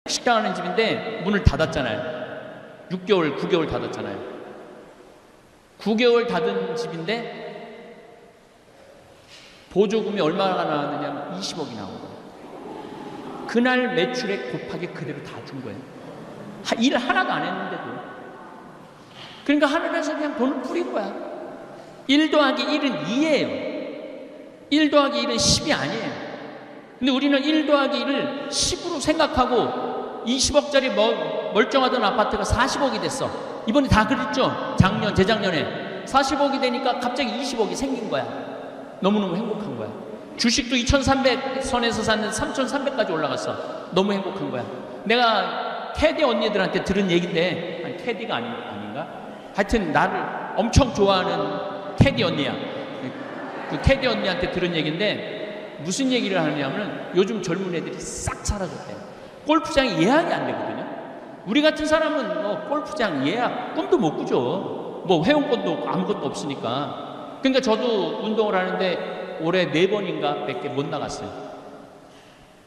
식당하는 집인데 문을 닫았잖아요. 6개월, 9개월 닫았잖아요. 9개월 닫은 집인데 보조금이 얼마나 나왔느냐면 20억이 나오고, 그날 매출액 곱하기 그대로 다 준 거예요. 일 하나도 안 했는데도. 그러니까 하늘에서 그냥 돈을 뿌린 거야. 1 더하기 1은 2예요 1 더하기 1은 10이 아니에요. 근데 우리는 1 더하기 1을 10으로 생각하고 20억짜리 멀쩡하던 아파트가 40억이 됐어. 이번에 다 그랬죠. 작년, 재작년에 40억이 되니까 갑자기 20억이 생긴 거야. 너무너무 행복한 거야. 주식도 2300선에서 샀는데 3300까지 올라갔어. 너무 행복한 거야. 내가 테디 언니들한테 들은 얘기인데, 아니 테디가 아닌가? 하여튼 나를 엄청 좋아하는 테디 언니야. 그 테디 언니한테 들은 얘기인데 무슨 얘기를 하느냐면 요즘 젊은 애들이 싹 사라졌대. 골프장이 예약이 안 되거든요. 우리 같은 사람은 뭐 골프장 예약 꿈도 못 꾸죠. 뭐 회원권도 없고 아무것도 없으니까. 그러니까 저도 운동을 하는데 올해 4번인가 밖에 못 나갔어요.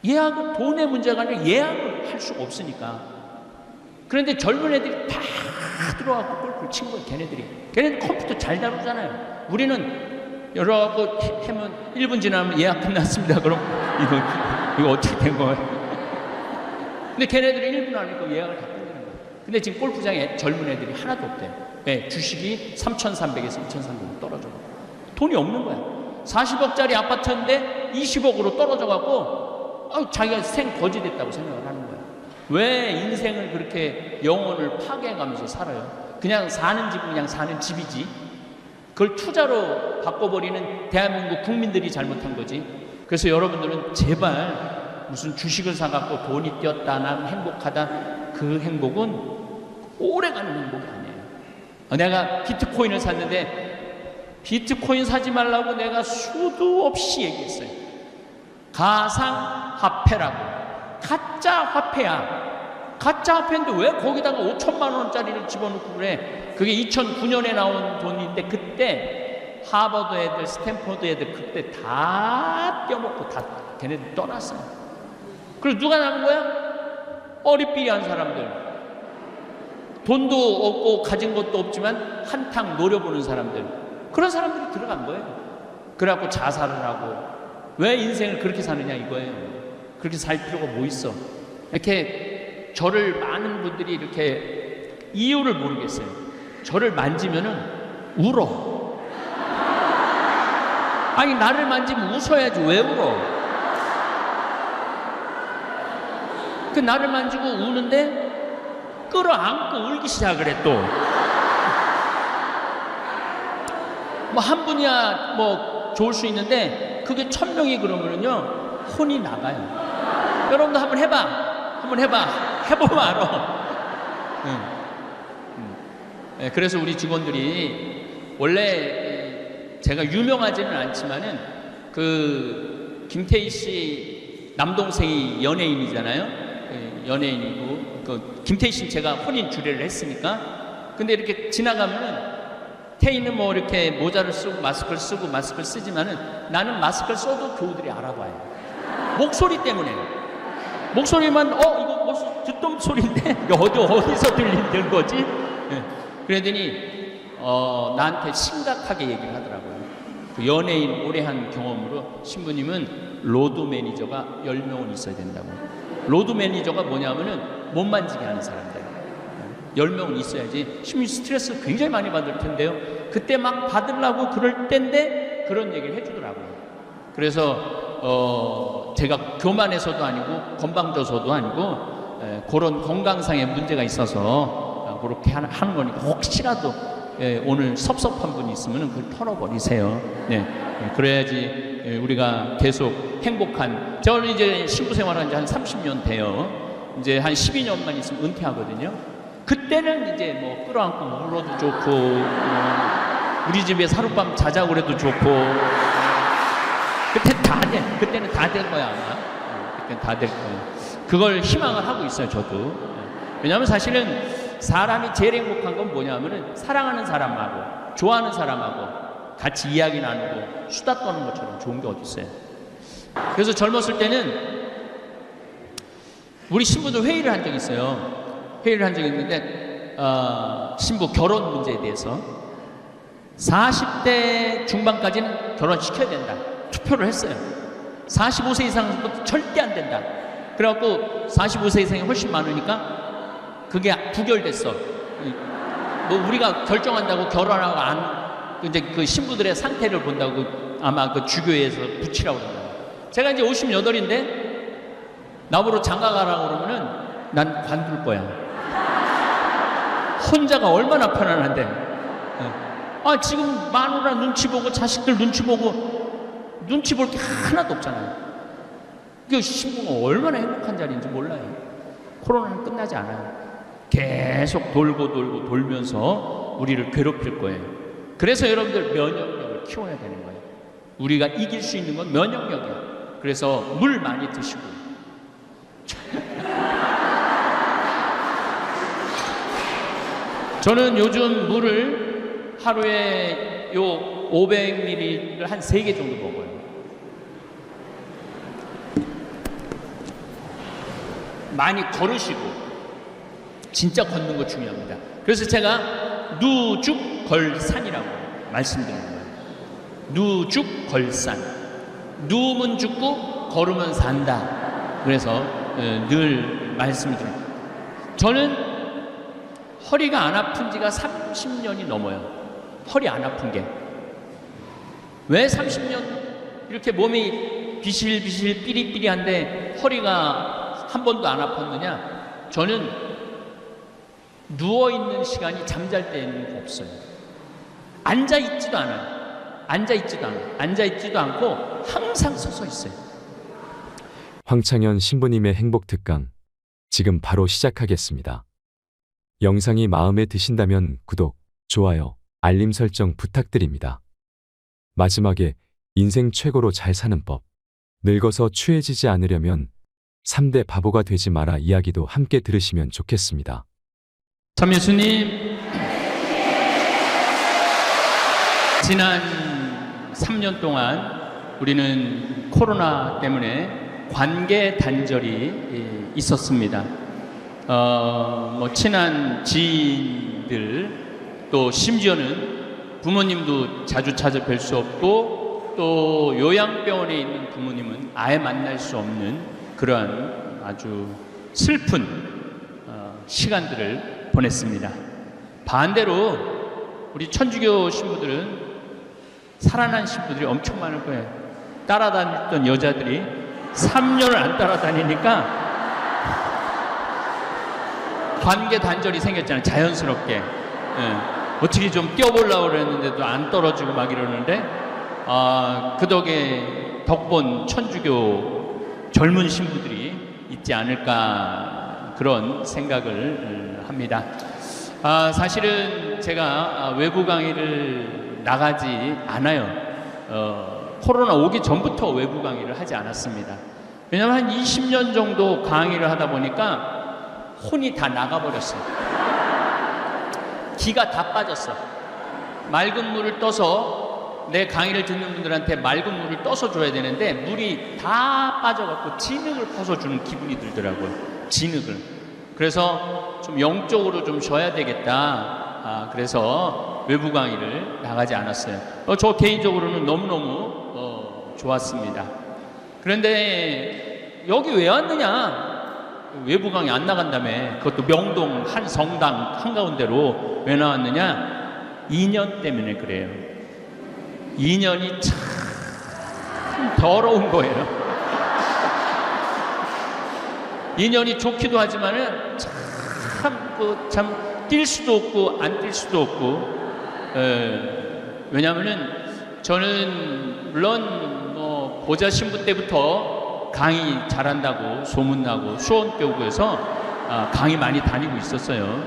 예약은 돈의 문제가 아니라 예약을 할 수가 없으니까. 그런데 젊은 애들이 다 들어가고 골프를 친 거예요. 걔네들 컴퓨터 잘 다루잖아요. 우리는 여러분 하면 1분 지나면 예약 끝났습니다. 그럼 이거 어떻게 된 거예요? 근데 걔네들은 1분 안에 그 예약을 다 끝내는 거예요. 근데 지금 골프장에 젊은 애들이 하나도 없대요. 네, 주식이 3,300에서 2,300으로 떨어져. 돈이 없는 거야. 40억짜리 아파트인데 20억으로 떨어져 갖고 자기가 생거지됐다고 생각을 하는 거야. 왜 인생을 그렇게 영혼을 파괴해가면서 살아요? 그냥 사는 집은 그냥 사는 집이지, 그걸 투자로 바꿔버리는 대한민국 국민들이 잘못한 거지. 그래서 여러분들은 제발 무슨 주식을 사갖고 돈이 뛰었다, 난 행복하다, 그 행복은 오래가는 행복이 아니에요. 내가 비트코인을 샀는데 비트코인 사지 말라고 내가 수도 없이 얘기했어요. 가상화폐라고. 가짜 화폐야. 가짜 화폐인데 왜 거기다가 5천만 원짜리를 집어넣고 그래? 그게 2009년에 나온 돈인데 그때 하버드 애들, 스탠퍼드 애들 그때 다 떼어먹고 다 걔네들 떠났어요. 그래서 누가 남은 거야? 어리삐리한 사람들. 돈도 없고 가진 것도 없지만 한탕 노려보는 사람들. 그런 사람들이 들어간 거예요. 그래갖고 자살을 하고. 왜 인생을 그렇게 사느냐 이거예요. 그렇게 살 필요가 뭐 있어. 이렇게 저를 많은 분들이 이렇게 이유를 모르겠어요. 저를 만지면은 울어. 아니 나를 만지면 웃어야지 왜 울어? 그 나를 만지고 우는데 끌어안고 울기 시작을 해 또. 뭐 한 분이야 뭐 좋을 수 있는데 그게 1000명이 그러면은요 혼이 나가요. 여러분도 한번 해봐. 해보면 알아. 그래서 우리 직원들이 원래 제가 유명하지는 않지만은 그 김태희 씨 남동생이 연예인이잖아요. 연예인이고 그 김태희 씨는 제가 혼인 주례를 했으니까. 근데 이렇게 지나가면은 태희는 뭐 이렇게 모자를 쓰고 마스크를 쓰지만은 나는 마스크를 써도 교우들이 알아봐요. 목소리 때문에. 목소리만 이거 무슨 듣던 소리인데 어디서 들리는 거지? 네. 그러더니 나한테 심각하게 얘기를 하더라고요. 그 연예인 오래 한 경험으로 신부님은 로드 매니저가 10명은 있어야 된다고. 로드 매니저가 뭐냐면은 못 만지게 하는 사람들 10명은 있어야지. 신부님 스트레스 굉장히 많이 받을 텐데요. 그때 막 받으려고 그럴 때인데 그런 얘기를 해주더라고요. 그래서 제가 교만해서도 아니고 건방져서도 아니고 그런 건강상의 문제가 있어서 그렇게 하는 거니까 혹시라도 오늘 섭섭한 분이 있으면 그걸 털어버리세요. 네, 그래야지 우리가 계속 행복한. 저는 이제 신부 생활한 지 한 30년 돼요. 이제 한 12년만 있으면 은퇴하거든요. 그때는 이제 뭐 끌어안고 울어도 좋고 우리 집에 하룻밤 자자고 그래도 좋고 그때는 다 될 거야 아마. 그때는 다 될 거예요. 그걸 희망을 하고 있어요 저도. 왜냐하면 사실은 사람이 제일 행복한 건 뭐냐면은 사랑하는 사람하고 좋아하는 사람하고 같이 이야기 나누고 수다 떠는 것처럼 좋은 게 어디 있어요. 그래서 젊었을 때는 우리 신부들 회의를 한 적이 있어요. 회의를 한 적이 있는데 신부 결혼 문제에 대해서 40대 중반까지는 결혼시켜야 된다. 투표를 했어요. 45세 이상은 절대 안 된다. 그래갖고 45세 이상이 훨씬 많으니까 그게 부결됐어. 뭐 우리가 결정한다고 결혼하고 안, 이제 그 신부들의 상태를 본다고 아마 그 주교회에서 붙이라고 그런다. 제가 이제 58인데 나보러 장가 가라고 그러면은 난 관둘 거야. 혼자가 얼마나 편안한데. 지금 마누라 눈치 보고 자식들 눈치 보고 눈치 볼 게 하나도 없잖아요. 그 신부가 얼마나 행복한 자리인지 몰라요. 코로나는 끝나지 않아요. 계속 돌고 돌면서 우리를 괴롭힐 거예요. 그래서 여러분들 면역력을 키워야 되는 거예요. 우리가 이길 수 있는 건 면역력이에요. 그래서 물 많이 드시고. 저는 요즘 물을 하루에 요 500ml를 한 3개 정도 먹어요. 많이 걸으시고, 진짜 걷는 거 중요합니다. 그래서 제가 누죽걸산이라고 말씀드리는 거예요. 누죽걸산. 누우면 죽고 걸으면 산다. 그래서 늘 말씀을 드립니다. 저는 허리가 안 아픈 지가 30년이 넘어요. 허리 안 아픈 게. 왜 30년 이렇게 몸이 비실비실 삐리삐리한데 허리가 한 번도 안 아팠느냐? 저는 누워있는 시간이 잠잘 때는 없어요. 앉아있지도 않아요. 앉아있지도 않고 항상 서서 있어요. 황창현 신부님의 행복특강 지금 바로 시작하겠습니다. 영상이 마음에 드신다면 구독, 좋아요, 알림 설정 부탁드립니다. 마지막에 인생 최고로 잘 사는 법, 늙어서 추해지지 않으려면 3대 바보가 되지 마라 이야기도 함께 들으시면 좋겠습니다. 참 예수님, 지난 3년 동안 우리는 코로나 때문에 관계 단절이 있었습니다. 뭐 친한 지인들, 또 심지어는 부모님도 자주 찾아뵐 수 없고, 또 요양병원에 있는 부모님은 아예 만날 수 없는 그러한 아주 슬픈 시간들을 보냈습니다. 반대로 우리 천주교 신부들은, 살아난 신부들이 엄청 많을 거예요. 따라다녔던 여자들이 3년을 안 따라다니니까 관계 단절이 생겼잖아요. 자연스럽게. 어떻게 좀 뛰어보려고 그랬는데도 안 떨어지고 막 이러는데, 그 덕에 덕본 천주교 젊은 신부들이 있지 않을까 그런 생각을 합니다. 사실은 제가 외부 강의를 나가지 않아요. 코로나 오기 전부터 외부 강의를 하지 않았습니다. 왜냐하면 한 20년 정도 강의를 하다 보니까 혼이 다 나가버렸어요. 기가 다 빠졌어. 맑은 물을 떠서, 내 강의를 듣는 분들한테 맑은 물을 떠서 줘야 되는데 물이 다 빠져갖고 진흙을 퍼서 주는 기분이 들더라고요. 진흙을. 그래서 좀 영적으로 좀 쉬어야 되겠다. 그래서 외부 강의를 나가지 않았어요. 저 개인적으로는 너무너무 좋았습니다. 그런데 여기 왜 왔느냐? 외부 강의 안 나간다며. 그것도 명동 한 성당 한가운데로 왜 나왔느냐? 2년 때문에 그래요. 2년이 참 더러운 거예요. 2년이 좋기도 하지만은 참 뛸 수도 없고 안 뛸 수도 없고. 왜냐하면은 저는 물론 뭐 보좌 신부 때부터 강의 잘한다고 소문나고 수원교구에서 강의 많이 다니고 있었어요.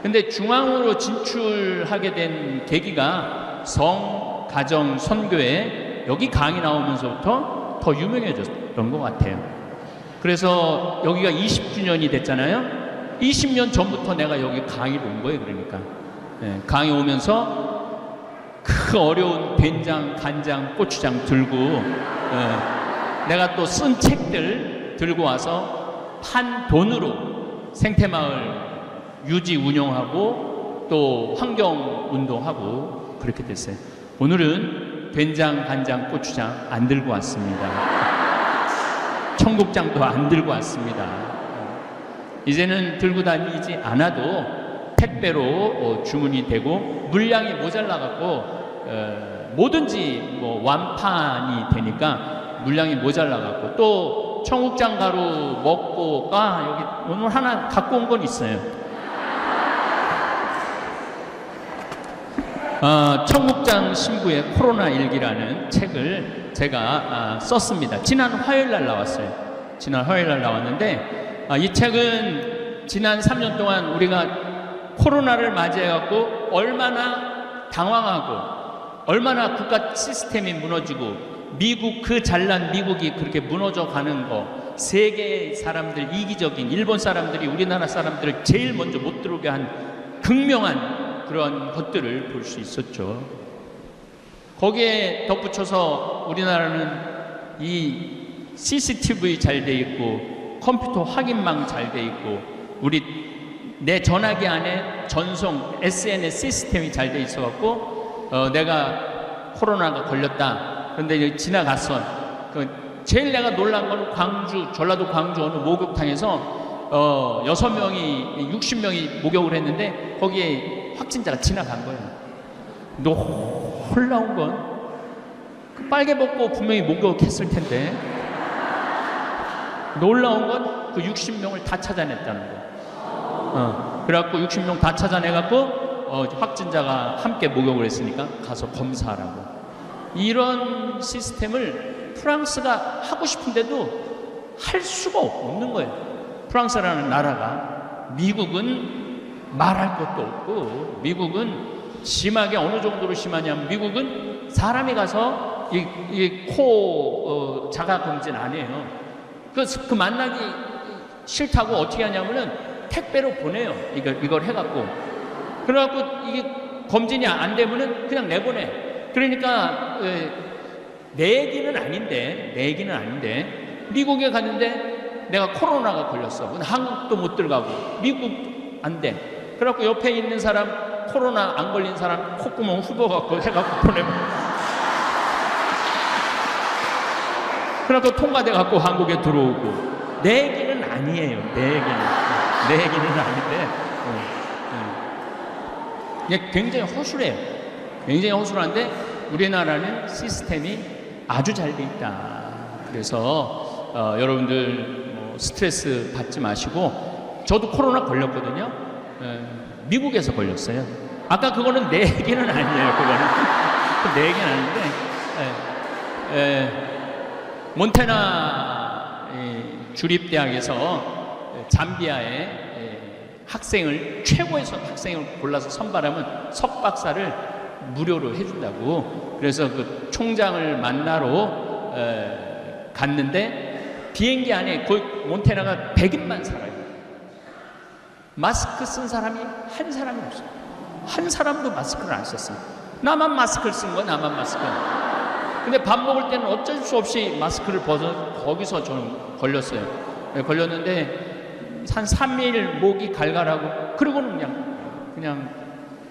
근데 중앙으로 진출하게 된 계기가 성, 가정, 선교회 여기 강의 나오면서부터 더 유명해졌던 것 같아요. 그래서 여기가 20주년이 됐잖아요. 20년 전부터 내가 여기 강의를 온 거예요. 그러니까 강의 오면서 그 어려운 된장, 간장, 고추장 들고 내가 또 쓴 책들 들고 와서 판 돈으로 생태마을 유지 운영하고 또 환경운동하고 그렇게 됐어요. 오늘은 된장, 간장, 고추장 안 들고 왔습니다. 청국장도 안 들고 왔습니다. 이제는 들고 다니지 않아도 택배로 주문이 되고 물량이 모자라갖고 뭐든지 뭐 완판이 되니까 물량이 모자라갖고 또 청국장 가루 먹고가 여기 오늘 하나 갖고 온 건 있어요. 청국장 신부의 코로나 일기라는 책을 제가 썼습니다. 지난 화요일 날 나왔어요. 지난 화요일 날 나왔는데 이 책은 지난 3년 동안 우리가 코로나를 맞이해갖고 얼마나 당황하고 얼마나 국가 시스템이 무너지고 미국 그 잘난 미국이 그렇게 무너져 가는 거 세계 사람들 이기적인 일본 사람들이 우리나라 사람들을 제일 먼저 못 들어오게 한 극명한 그런 것들을 볼 수 있었죠. 거기에 덧붙여서 우리나라는 이 CCTV 잘 돼 있고 컴퓨터 확인망 잘 돼 있고 내 전화기 안에 전송 SNS 시스템이 잘 돼 있어 갖고 내가 코로나가 걸렸다. 그런데 이제 지나갔어. 제일 내가 놀란 건 광주, 전라도 광주 어느 목욕탕에서 6명이 60명이 목욕을 했는데 거기에 확진자가 지나간 거예요. 놀라운 건 그 빨개 벗고 분명히 목욕했을 텐데 놀라운 건 그 60명을 다 찾아냈다는 거. 그래갖고 60명 다 찾아내갖고 확진자가 함께 목욕을 했으니까 가서 검사하라고. 이런 시스템을 프랑스가 하고 싶은데도 할 수가 없는 거예요. 프랑스라는 나라가. 미국은 말할 것도 없고 미국은 심하게 어느 정도로 심하냐면 미국은 사람이 가서 코 자가 검진 안 해요. 그 만나기 싫다고 어떻게 하냐면은 택배로 보내요. 이걸 해갖고. 그래갖고 이게 검진이 안 되면은 그냥 내보내. 그러니까 내 얘기는 아닌데 미국에 갔는데 내가 코로나가 걸렸어. 근데 한국도 못 들어가고 미국도 안 돼. 그래갖고 옆에 있는 사람 코로나 안 걸린 사람 콧구멍 후벼갖고 해갖고 보내고. 그래갖고 통과돼갖고 한국에 들어오고. 내 얘기는 아니에요. 내 얘기는 아닌데 이게 굉장히 허술해요. 굉장히 허술한데 우리나라는 시스템이 아주 잘 돼 있다. 그래서 여러분들 스트레스 받지 마시고 저도 코로나 걸렸거든요. 미국에서 걸렸어요. 아까 그거는 내 얘기는 아니에요. 그거는 내 얘기는 아닌데 몬테나 주립대학에서 잠비아의 최고의 학생을 골라서 선발하면 석박사를 무료로 해준다고. 그래서 그 총장을 만나러 갔는데 비행기 안에 거의 몬테나가 100인만 살아요. 마스크 쓴 사람이 한 사람이 없어요. 한 사람도 마스크를 안 썼어요. 나만 마스크를 쓴 거야. 나만 마스크. 근데 밥 먹을 때는 어쩔 수 없이 마스크를 벗어 거기서 저는 걸렸어요. 걸렸는데 한 3일 목이 갈갈하고 그러고는 그냥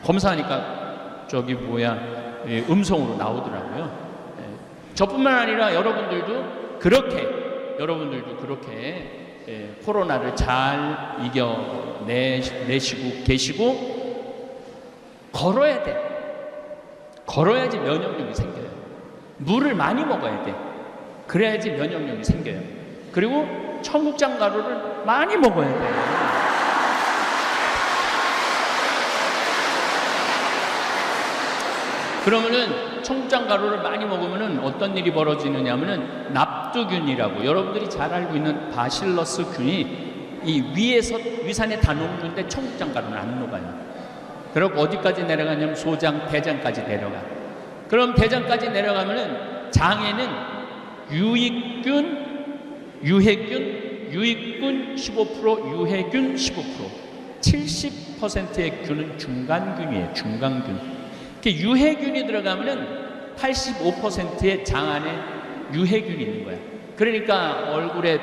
검사하니까 음성으로 나오더라고요. 저뿐만 아니라 여러분들도 그렇게 코로나를 잘 이겨내시고 계시고 걸어야 돼. 걸어야지 면역력이 생겨요. 물을 많이 먹어야 돼. 그래야지 면역력이 생겨요. 그리고 청국장 가루를 많이 먹어야 돼. 그러면은 청국장 가루를 많이 먹으면은 어떤 일이 벌어지느냐면은 납두균이라고 여러분들이 잘 알고 있는 바실러스 균이 이 위에서 위산에 다 녹는데 청국장 가루는 안 녹아요. 그리고 어디까지 내려가냐면 소장, 대장까지 내려가. 그럼 대장까지 내려가면은 장에는 유익균 15%, 유해균 15%, 70%의 균은 중간균이에요. 중간균. 유해균이 들어가면은 85%의 장 안에 유해균이 있는 거야. 그러니까 얼굴에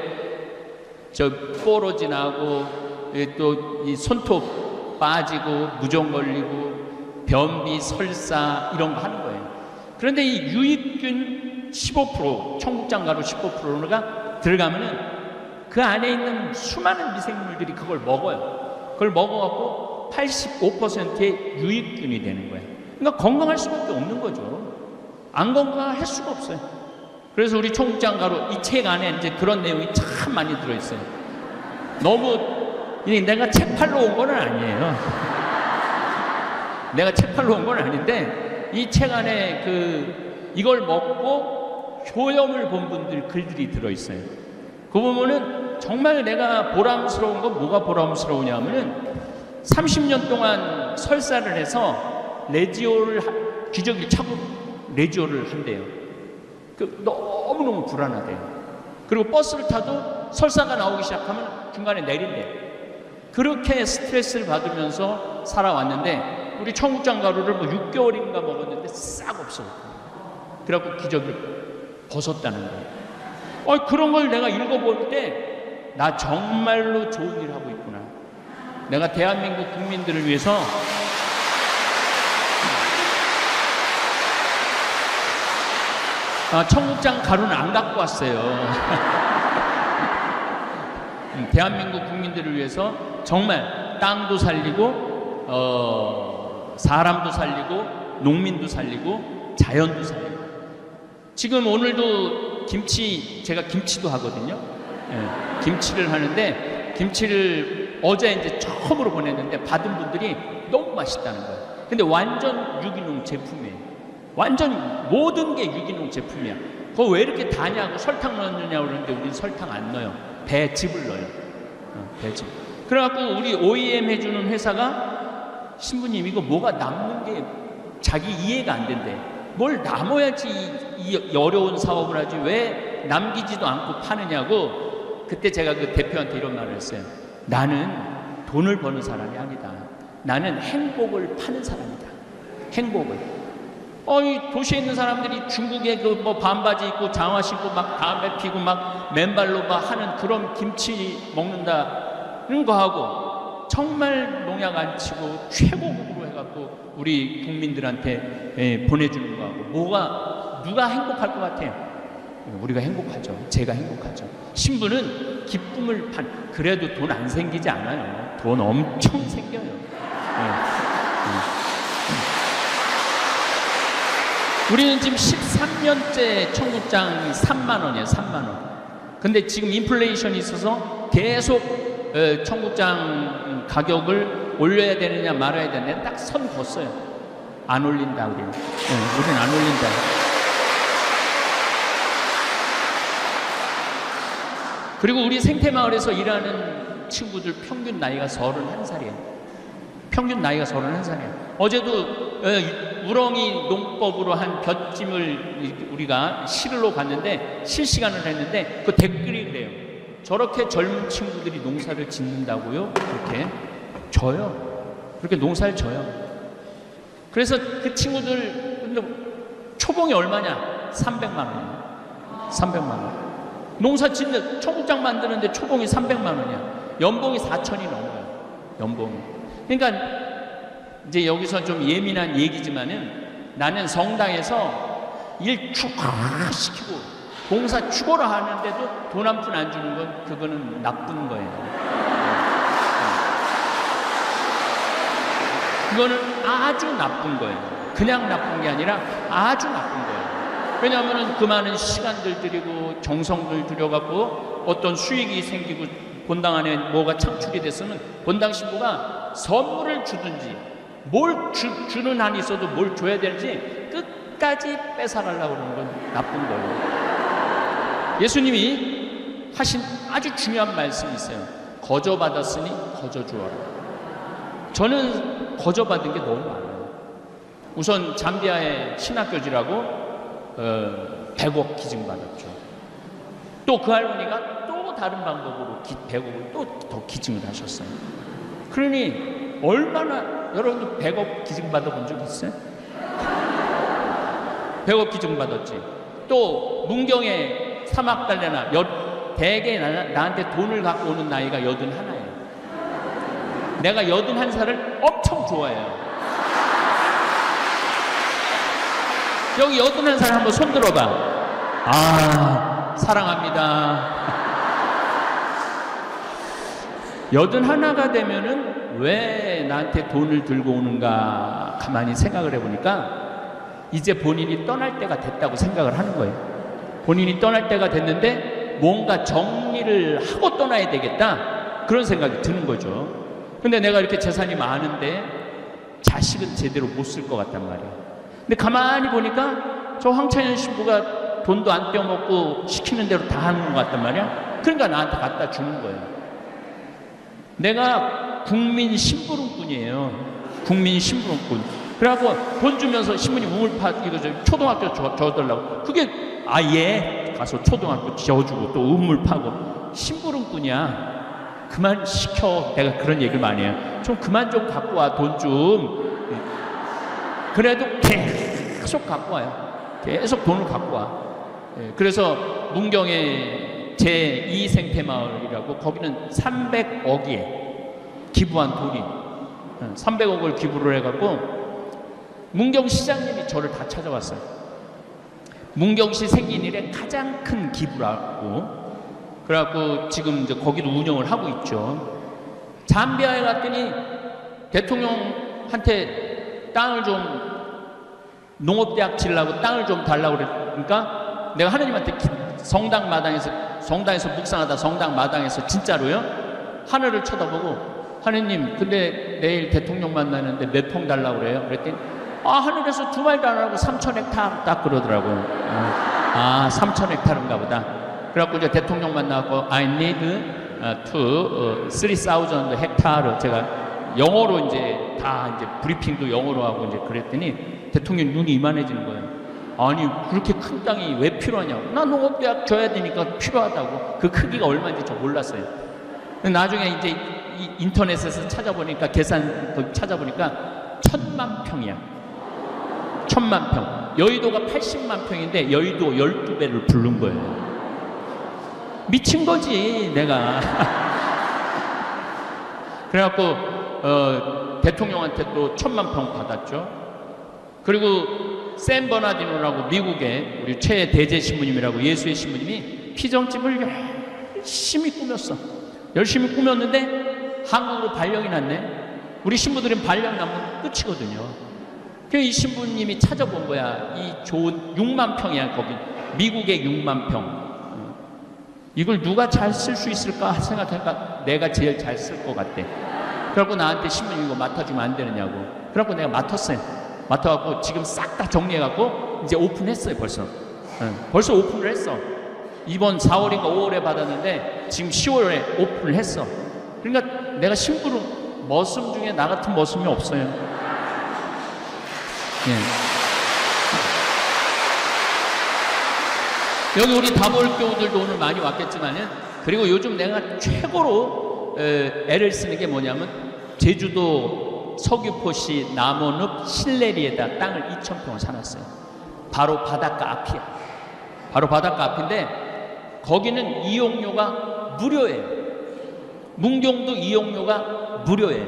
저 뽀로지 나고 또 이 손톱 빠지고 무좀 걸리고 변비 설사 이런 거 하는 거예요. 그런데 이 유익균 15% 청국장 가루 15%가 들어가면은 그 안에 있는 수많은 미생물들이 그걸 먹어요. 그걸 먹어갖고 85%의 유익균이 되는 거예요. 그러니까 건강할 수밖에 없는 거죠. 안 건강할 수가 없어요. 그래서 우리 청국장 가루 이 책 안에 이제 그런 내용이 참 많이 들어있어요. 너무 내가 책 팔러 온 건 아니에요. 내가 책 팔러 온 건 아닌데 이 책 안에 이걸 먹고 효염을 본 분들 글들이 들어있어요. 그 보면은 정말 내가 보람스러운 건 뭐가 보람스러우냐면은 30년 동안 설사를 해서 레지오를 기저귀를 차고 레지오를 한대요. 너무너무 불안하대요. 그리고 버스를 타도 설사가 나오기 시작하면 중간에 내린대요. 그렇게 스트레스를 받으면서 살아왔는데 우리 청국장 가루를 뭐 6개월인가 먹었는데 싹 없어. 그래갖고 기저귀를 벗었다는 거예요. 그런 걸 내가 읽어볼 때 나 정말로 좋은 일 하고 있구나. 내가 대한민국 국민들을 위해서 청국장 가루는 안 갖고 왔어요. 대한민국 국민들을 위해서 정말 땅도 살리고 사람도 살리고 농민도 살리고 자연도 살리고. 지금 오늘도 제가 김치도 하거든요. 김치를 하는데 김치를 어제 이제 처음으로 보냈는데 받은 분들이 너무 맛있다는 거예요. 근데 완전 유기농 제품이에요. 완전 모든 게 유기농 제품이야. 그거 왜 이렇게 다냐고 설탕 넣느냐고 그러는데 우린 설탕 안 넣어요. 배즙을 넣어요. 배즙. 그래갖고 우리 OEM 해주는 회사가 신부님 이거 뭐가 남는 게 자기 이해가 안 된대. 뭘 남아야지 이 어려운 사업을 하지 왜 남기지도 않고 파느냐고. 그때 제가 그 대표한테 이런 말을 했어요. 나는 돈을 버는 사람이 아니다. 나는 행복을 파는 사람이다. 행복을. 이 도시에 있는 사람들이 중국에 그 뭐 반바지 입고 장화 신고 막 담배 피고 막 맨발로 막 하는 그런 김치 먹는다는 거 하고 정말 농약 안 치고 최고급으로 해갖고 우리 국민들한테 보내주는 거 하고 누가 행복할 것 같아요? 우리가 행복하죠. 제가 행복하죠. 신부는 기쁨을 그래도 돈 안 생기지 않아요. 돈 엄청 생겨요. 우리는 지금 13년째 청국장 3만 원이에요. 3만 원. 근데 지금 인플레이션이 있어서 계속 청국장 가격을 올려야 되느냐 말아야 되느냐 딱 선 걷어요. 안 올린다 우리는. 우리는 안 올린다. 그리고 우리 생태마을에서 일하는 친구들 평균 나이가 31살이에요. 평균 나이가 31살이에요. 어제도 우렁이 농법으로 한 볏찜을 우리가 실으러 갔는데 실시간을 했는데 그 댓글이 그래요. 저렇게 젊은 친구들이 농사를 짓는다고요? 그렇게 져요. 그렇게 농사를 져요. 그래서 그 친구들 근데 초봉이 얼마냐? 300만 원이에요. 300만 원. 농사 짓는 청국장 만드는데 초봉이 300만 원이야. 연봉이 4천이 넘어요. 연봉이. 그러니까 이제 여기서 좀 예민한 얘기지만은 나는 성당에서 일 축하시키고 봉사 추고를 하는데도 돈 한 푼 안 주는 건 그거는 나쁜 거예요. 그거는 아주 나쁜 거예요. 그냥 나쁜 게 아니라 아주 나쁜 거예요. 왜냐하면 그 많은 시간들 들이고 정성들 들여갖고 어떤 수익이 생기고 본당 안에 뭐가 창출이 됐으면 본당 신부가 선물을 주든지 뭘 주는 한이 있어도 뭘 줘야 되는지 끝까지 뺏어가려고 그러는 건 나쁜 거예요. 예수님이 하신 아주 중요한 말씀이 있어요. 거저 받았으니 거저 주어라. 저는 거저 받은 게 너무 많아요. 우선 잠비아의 신학교지라고 100억 기증 받았죠. 또 그 할머니가 또 다른 방법으로 100억을 또 더 기증을 하셨어요. 그러니 얼마나 여러분도 100억 기증 받아본 적 있어요? 100억 기증 받았지. 또 문경에 사막달래나 대개 나한테 돈을 갖고 오는 나이가 81이에요. 내가 81살을 엄청 좋아해요. 여기 81살 한번 손 들어봐. 아, 사랑합니다. 81가 되면은 왜 나한테 돈을 들고 오는가 가만히 생각을 해보니까 이제 본인이 떠날 때가 됐다고 생각을 하는 거예요. 본인이 떠날 때가 됐는데 뭔가 정리를 하고 떠나야 되겠다, 그런 생각이 드는 거죠. 근데 내가 이렇게 재산이 많은데 자식은 제대로 못 쓸 것 같단 말이에요. 근데 가만히 보니까 저 황창현 신부가 돈도 안 떼어먹고 시키는 대로 다 하는 것 같단 말이야. 그러니까 나한테 갖다 주는 거예요. 내가 국민 심부름꾼이에요. 국민 심부름꾼. 그래갖고 돈 주면서 신부님 우물파 이거 초등학교 줘달라고. 그게 아예 가서 초등학교 지어주고 또 우물 파고. 심부름꾼이야. 그만 시켜. 내가 그런 얘기를 많이 해요. 좀 그만 좀 갖고 와, 돈 좀. 그래도 계속 갖고 와요. 계속 돈을 갖고 와. 그래서 문경에 제2 생태마을이라고, 거기는 300억이에요. 기부한 돈이 300억을 기부를 해갖고 문경시장님이 저를 다 찾아왔어요. 문경시 생긴 일에 가장 큰 기부라고. 그래갖고 지금 이제 거기도 운영을 하고 있죠. 잠비아에 갔더니 대통령한테 땅을 좀, 농업대학 지으려고 땅을 좀 달라고 그러니까 내가 하느님한테 성당 마당에서 묵상하다 성당 마당에서 진짜로요, 하늘을 쳐다보고, 하느님 근데 내일 대통령 만나는데 몇 평 달라고 그래요? 그랬더니 하늘에서 두 말도 안 하고 3,000헥타르 딱 그러더라고요. 3,000헥타르인가 보다. 그래갖고 이제 대통령 만나고 I need 3,000 헥타르, 제가 영어로 이제 다 이제 브리핑도 영어로 하고 이제 그랬더니 대통령 눈이 이만해지는 거예요. 아니 그렇게 큰 땅이 왜 필요하냐고. 나 농업대학 줘야 되니까 필요하다고. 그 크기가 얼마인지 저 몰랐어요. 나중에 이제 인터넷에서 찾아보니까, 계산 찾아보니까 1,000만 평이야. 1,000만 평. 여의도가 80만 평인데 여의도 12배를 부른 거예요. 미친 거지 내가. 그래갖고 대통령한테 또 1,000만 평 받았죠. 그리고 샌 버나디노라고 미국의 우리 최대제 신부님이라고, 예수의 신부님이 피정집을 열심히 꾸몄어. 열심히 꾸몄는데 한국으로 발령이 났네. 우리 신부들은 발령 나면 끝이거든요. 그래서 이 신부님이 찾아본 거야. 이 좋은 6만 평이야 거기. 미국의 6만 평. 이걸 누가 잘 쓸 수 있을까 생각하니까 내가 제일 잘 쓸 것 같대. 그래갖고 나한테 신부님 이거 맡아주면 안 되느냐고. 그래갖고 내가 맡았어요. 맡아갖고 지금 싹 다 정리해갖고 이제 오픈했어요 벌써. 벌써 오픈을 했어. 이번 4월인가 5월에 받았는데 지금 10월에 오픈을 했어. 그러니까 내가 심부름 머슴 중에 나 같은 머슴이 없어요. 여기 우리 다볼교우들도 오늘 많이 왔겠지만은, 그리고 요즘 내가 최고로 애를 쓰는 게 뭐냐면 제주도 서귀포시 남원읍 신내리에다 땅을 2,000평을 사놨어요. 바로 바닷가 앞이야. 바로 바닷가 앞인데 거기는 이용료가 무료예요. 문경도 이용료가 무료예요.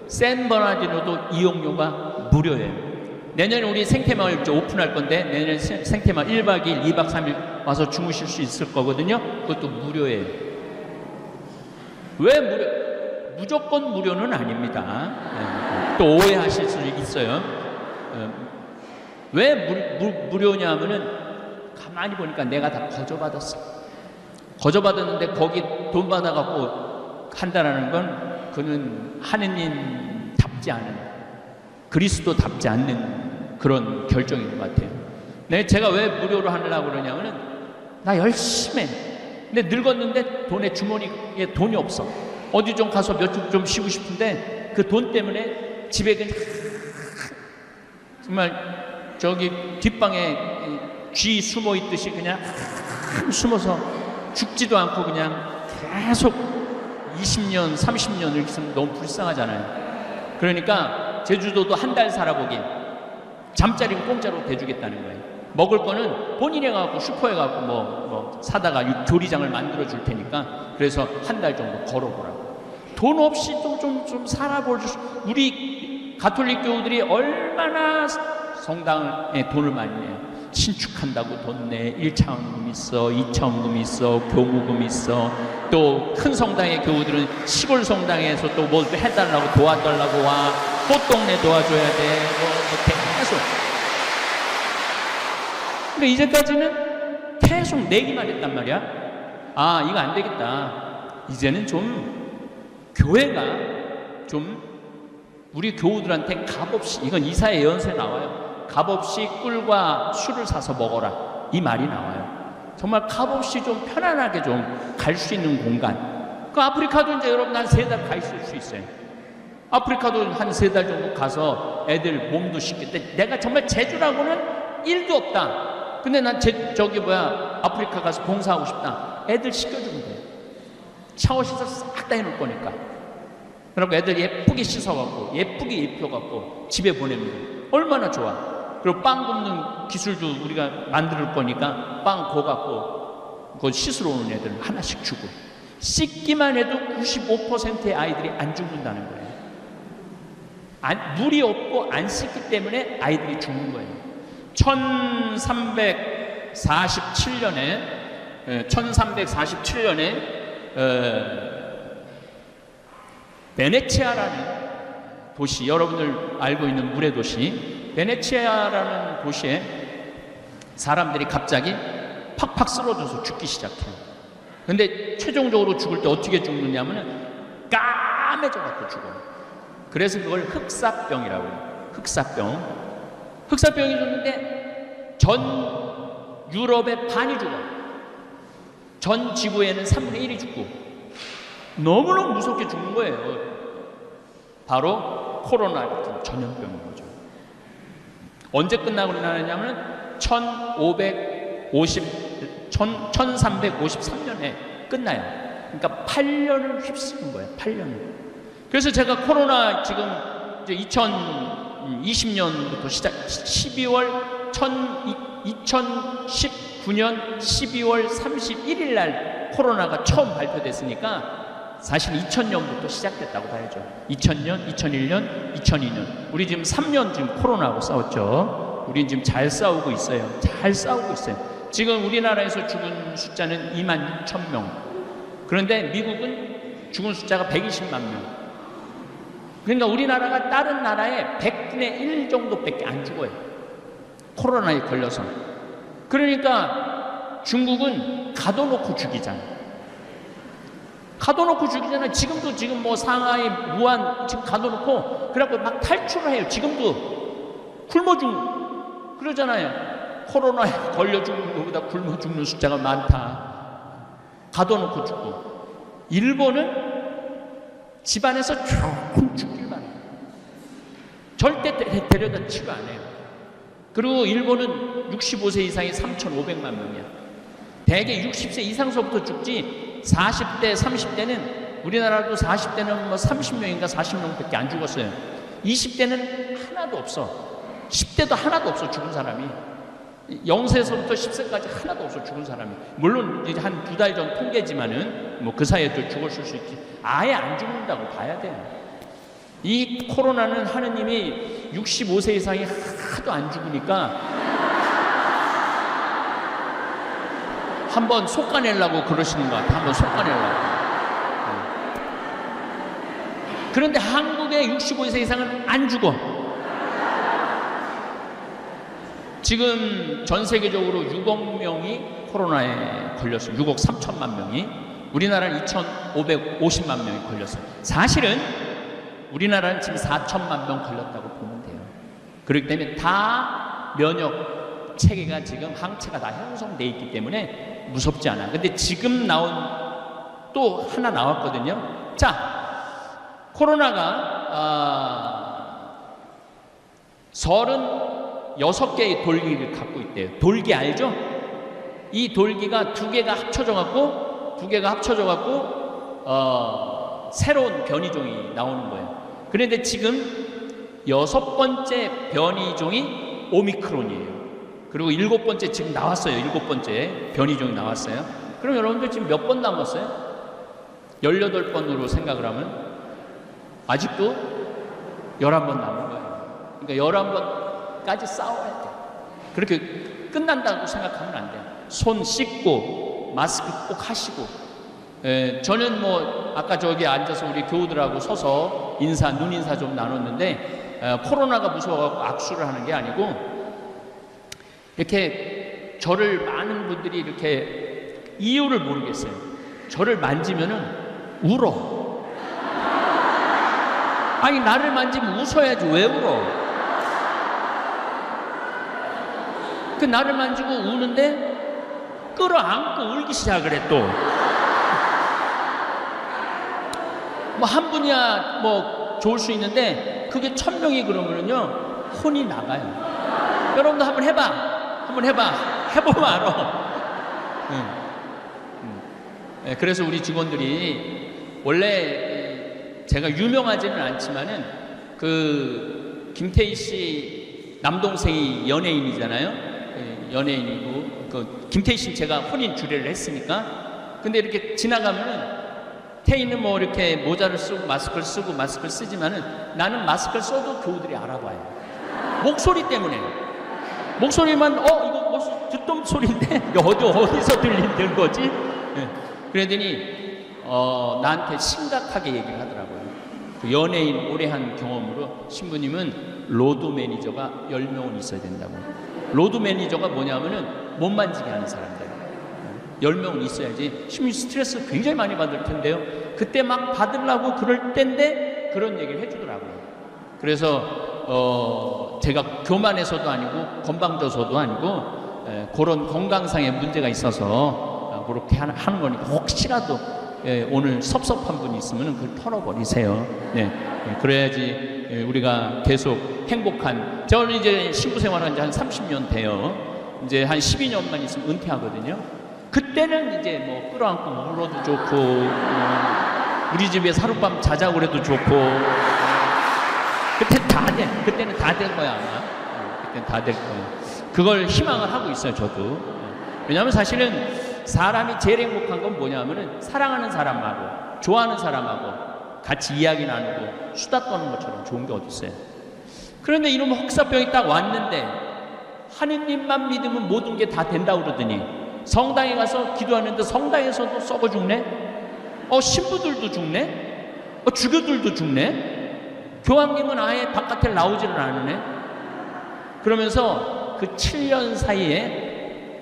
샌버나디노도 이용료가 무료예요. 내년에 우리 생태마을 오픈할 건데 내년에 생태마을 1박 2일, 2박 3일 와서 주무실 수 있을 거거든요. 그것도 무료예요. 왜 무료? 무조건 무료는 아닙니다. 또 오해하실 수 있어요. 왜 무료냐 하면은 가만히 보니까 내가 다 거저받았어. 거저받았는데 거기 돈 받아갖고 한다라는 건 그는 하느님답지 않은, 그리스도답지 않는 그런 결정인 것 같아요. 제가 왜 무료로 하려고 그러냐면은 나 열심히 해. 근데 늙었는데 돈에 주머니에 돈이 없어. 어디 좀 가서 몇 주 좀 쉬고 싶은데 그 돈 때문에 집에 그냥 정말 저기 뒷방에 쥐 숨어 있듯이 그냥 숨어서 죽지도 않고 그냥 계속 20년, 30년 이렇게 있으면 너무 불쌍하잖아요. 그러니까 제주도도 한 달 살아보기 잠자리는 공짜로 대주겠다는 거예요. 먹을 거는 본인이 가고 슈퍼에 가고 뭐 사다가 조리장을 만들어 줄 테니까 그래서 한 달 정도 걸어보라고. 돈 없이 좀 살아볼 수. 우리 가톨릭 교우들이 얼마나 성당에 돈을 많이 내요. 신축한다고 돈 내. 1차원금 있어, 2차원금 있어, 교무금 있어. 또 큰 성당의 교우들은 시골 성당에서 또 뭐 해달라고 도와달라고 와. 꽃동네 도와줘야 돼. 계속. 근데 이제까지는 계속 내기만 했단 말이야. 아, 이거 안 되겠다. 이제는 좀 교회가 좀 우리 교우들한테 값없이, 이건 이사야 예언서에 나와요. 값없이 꿀과 술을 사서 먹어라, 이 말이 나와요. 정말 값없이 좀 편안하게 좀 갈 수 있는 공간. 그 아프리카도 이제 여러분 한 3달 가 있을 수 있어요. 아프리카도 한 3달 정도 가서 애들 몸도 씻겠대. 내가 정말 제주라고는 1도 없다. 근데 난 아프리카 가서 봉사하고 싶다. 애들 씻겨주면 돼. 샤워 시설 싹 다 해놓을 거니까. 그리고 애들 예쁘게 씻어갖고 예쁘게 입혀갖고 집에 보내면 돼. 얼마나 좋아. 그리고 빵 굽는 기술도 우리가 만들 거니까 빵 고갖고 그거 씻으러 오는 애들 하나씩 주고. 씻기만 해도 95%의 아이들이 안 죽는다는 거예요. 물이 없고 안 씻기 때문에 아이들이 죽는 거예요. 1347년에 베네치아라는 도시, 여러분들 알고 있는 물의 도시 베네치아라는 도시에 사람들이 갑자기 팍팍 쓰러져서 죽기 시작해요. 근데 최종적으로 죽을 때 어떻게 죽느냐면 까매져갖고 죽어요. 그래서 그걸 흑사병이라고 해요. 흑사병이 죽는데 전 유럽의 반이 죽어. 전 지구에는 3분의 1이 죽고 너무너무 무섭게 죽는 거예요. 바로 코로나 같은 전염병인 거죠. 언제 끝나고 나냐면 1353년에 끝나요. 그러니까 8년을 휩쓰는 거예요. 8년을. 그래서 제가 코로나 지금 이제 2020년부터 시작 2019년 12월 31일 날 코로나가 처음 발표됐으니까 사실 2000년부터 시작됐다고 봐야죠. 2000년, 2001년, 2002년. 우리 지금 3년 지금 코로나하고 싸웠죠. 우리 지금 잘 싸우고 있어요. 지금 우리나라에서 죽은 숫자는 26,000명. 그런데 미국은 죽은 숫자가 120만 명. 그러니까 우리나라가 다른 나라의 100분의 1 정도밖에 안 죽어요. 코로나에 걸려서. 그러니까 중국은 가둬놓고 죽이잖아요. 지금 뭐 상하이, 무안 지금 가둬놓고 그래갖고 막 탈출을 해요. 지금도 굶어 그러잖아요. 코로나에 걸려 죽는 것보다 굶어 죽는 숫자가 많다. 가둬놓고 죽고. 일본은 집안에서 조금 죽길만 해요. 절대 데려다 치료 안 해요. 그리고 일본은 65세 이상이 3,500만 명이야. 대개 60세 이상서부터 죽지 40대, 30대는 우리나라도 40대는 뭐 30명인가 40명밖에 안 죽었어요. 20대는 하나도 없어. 10대도 하나도 없어 죽은 사람이. 0세에서부터 10세까지 하나도 없어 죽은 사람이. 물론 이제 한 2달 전 통계지만은 뭐 그 사이에 또 죽었을 수 있지. 아예 안 죽는다고 봐야 돼요. 이 코로나는 하느님이 65세 이상이 하도 안 죽으니까 한번 솎아내려고 그러시는 것 같아요. 한번 솎아내려고. 그런데 한국의 65세 이상은 안 죽어. 지금 전 세계적으로 6억 명이 코로나에 걸렸어요. 6억 3천만 명이. 우리나라는 2,550만 명이 걸렸어요. 사실은 우리나라는 지금 4천만 명 걸렸다고 보면 돼요. 그렇기 때문에 다 면역 체계가 지금 항체가 다 형성돼 있기 때문에 무섭지 않아. 근데 지금 나온 또 하나 나왔거든요. 자, 코로나가 36개의 돌기를 갖고 있대요. 돌기 알죠? 이 돌기가 두 개가 합쳐져 갖고 새로운 변이종이 나오는 거예요. 그런데 지금 6번째 변이종이 오미크론이에요. 그리고 7번째 지금 나왔어요. 7번째 변이종이 나왔어요. 그럼 여러분들 지금 몇 번 남았어요? 18번으로 생각을 하면 아직도 11번 남은 거예요. 그러니까 11번까지 싸워야 돼요. 그렇게 끝난다고 생각하면 안 돼요. 손 씻고 마스크 꼭 하시고. 저는 뭐 아까 저기 앉아서 우리 교우들하고 서서 눈인사 좀 나눴는데 코로나가 무서워갖고 악수를 하는 게 아니고 이렇게 저를 많은 분들이 이렇게 이유를 모르겠어요. 저를 만지면은 울어. 아니 나를 만지면 웃어야지 왜 울어? 그 나를 만지고 우는데 끌어안고 울기 시작을 해 또. 뭐 한 분이야 뭐 좋을 수 있는데 그게 1000명이 그러면은요 혼이 나가요. 여러분도 한번 해봐. 해보면 알아. 그래서 우리 직원들이 원래 제가 유명하지는 않지만은 그 김태희 씨 남동생이 연예인이잖아요. 연예인이고 그 김태희 씨는 제가 혼인 주례를 했으니까. 근데 이렇게 지나가면은 태희는 뭐 이렇게 모자를 쓰고 마스크를 쓰지만은 나는 마스크를 써도 교우들이 알아봐요. 목소리 때문에. 목소리만 이거 무슨 듣던 소리인데 어디서 들리는 거지? 그러더니 나한테 심각하게 얘기를 하더라고요. 그 연예인 오래 한 경험으로 신부님은 로드 매니저가 10명은 있어야 된다고. 로드 매니저가 뭐냐면은 못 만지게 하는 사람들 10명은 있어야지. 신부님 스트레스 굉장히 많이 받을 텐데요. 그때 막 받으려고 그럴 때인데 그런 얘기를 해주더라고요. 그래서 제가 교만해서도 아니고 건방져서도 아니고 그런 건강상의 문제가 있어서 그렇게 하는 거니까 혹시라도 오늘 섭섭한 분이 있으면 그걸 털어버리세요. 그래야지 우리가 계속 행복한. 저는 이제 신부 생활한 지 한 30년 돼요. 이제 한 12년만 있으면 은퇴하거든요. 그때는 이제 뭐 끌어안고 울어도 좋고 우리 집에 하룻밤 자자고 그래도 좋고 그때는 다 될 거야 아마. 그때는 다 될 거예요. 그걸 희망을 하고 있어요 저도. 왜냐하면 사실은 사람이 제일 행복한 건 뭐냐면은 사랑하는 사람하고 좋아하는 사람하고 같이 이야기 나누고 수다 떠는 것처럼 좋은 게 어디 있어요. 그런데 이놈의 혹사병이 딱 왔는데 하느님만 믿으면 모든 게 다 된다고 그러더니 성당에 가서 기도하는데 성당에서도 썩어 죽네? 신부들도 죽네? 주교들도 죽네? 교황님은 아예 바깥에 나오지를 않으네? 그러면서 그 7년 사이에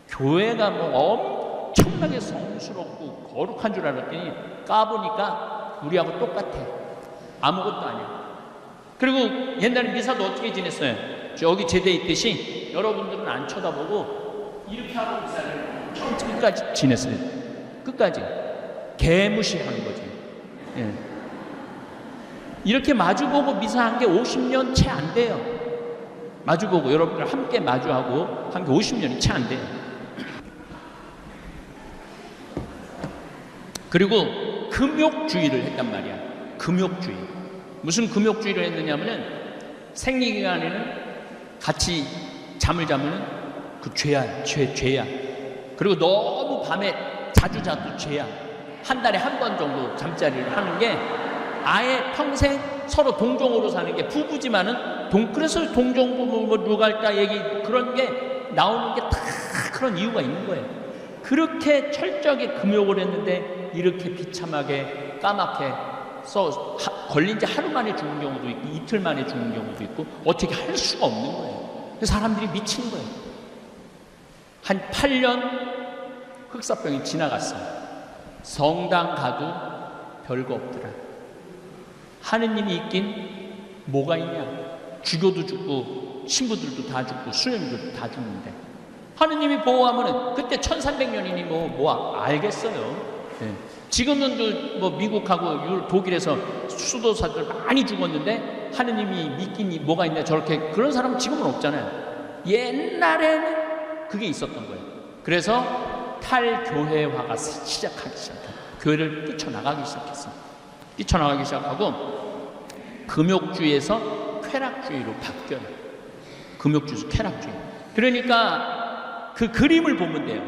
교회가 뭐 엄청나게 성스럽고 거룩한 줄 알았더니 까보니까 우리하고 똑같아. 아무것도 아니야. 그리고 옛날에 미사도 어떻게 지냈어요? 저기 제대 있듯이 여러분들은 안 쳐다보고 이렇게 하고 미사를 끝까지 지냈어요. 끝까지. 개무시하는 거지. 이렇게 마주보고 미사한 게 50년 채 안 돼요. 마주보고 여러분들 함께 마주하고 한 게 50년이 채 안 돼요. 그리고 금욕주의를 했단 말이야. 금욕주의. 무슨 금욕주의를 했느냐면은 생리기간에는 같이 잠을 자면은 그 죄야. 그리고 너무 밤에 자주 자도 죄야. 한 달에 한 번 정도 잠자리를 하는 게 아예 평생 서로 동종으로 사는 게 부부지만은 그래서 동종부부 뭐 누갈다 얘기 그런 게 나오는 게 다 그런 이유가 있는 거예요. 그렇게 철저하게 금욕을 했는데 이렇게 비참하게 까맣게 걸린 지 하루 만에 죽는 경우도 있고 이틀 만에 죽는 경우도 있고 어떻게 할 수가 없는 거예요. 사람들이 미치는 거예요. 한 8년 흑사병이 지나갔어요. 성당 가도 별거 없더라. 하느님이 있긴 뭐가 있냐. 주교도 죽고 신부들도 다 죽고 수녀들도 다 죽는데 하느님이 보호하면은 그때 1300년이니 뭐 알겠어요. 지금은 뭐 미국하고 독일에서 수도사들 많이 죽었는데 하느님이 믿긴 뭐가 있냐. 저렇게 그런 사람은 지금은 없잖아요. 옛날에는 그게 있었던 거예요. 그래서 탈교회화가 시작하기 시작해요. 교회를 뛰쳐나가기 시작했어요. 뛰쳐나가기 시작하고 금욕주의에서 쾌락주의로 바뀌어요. 금욕주의에서 쾌락주의. 그러니까 그 그림을 보면 돼요.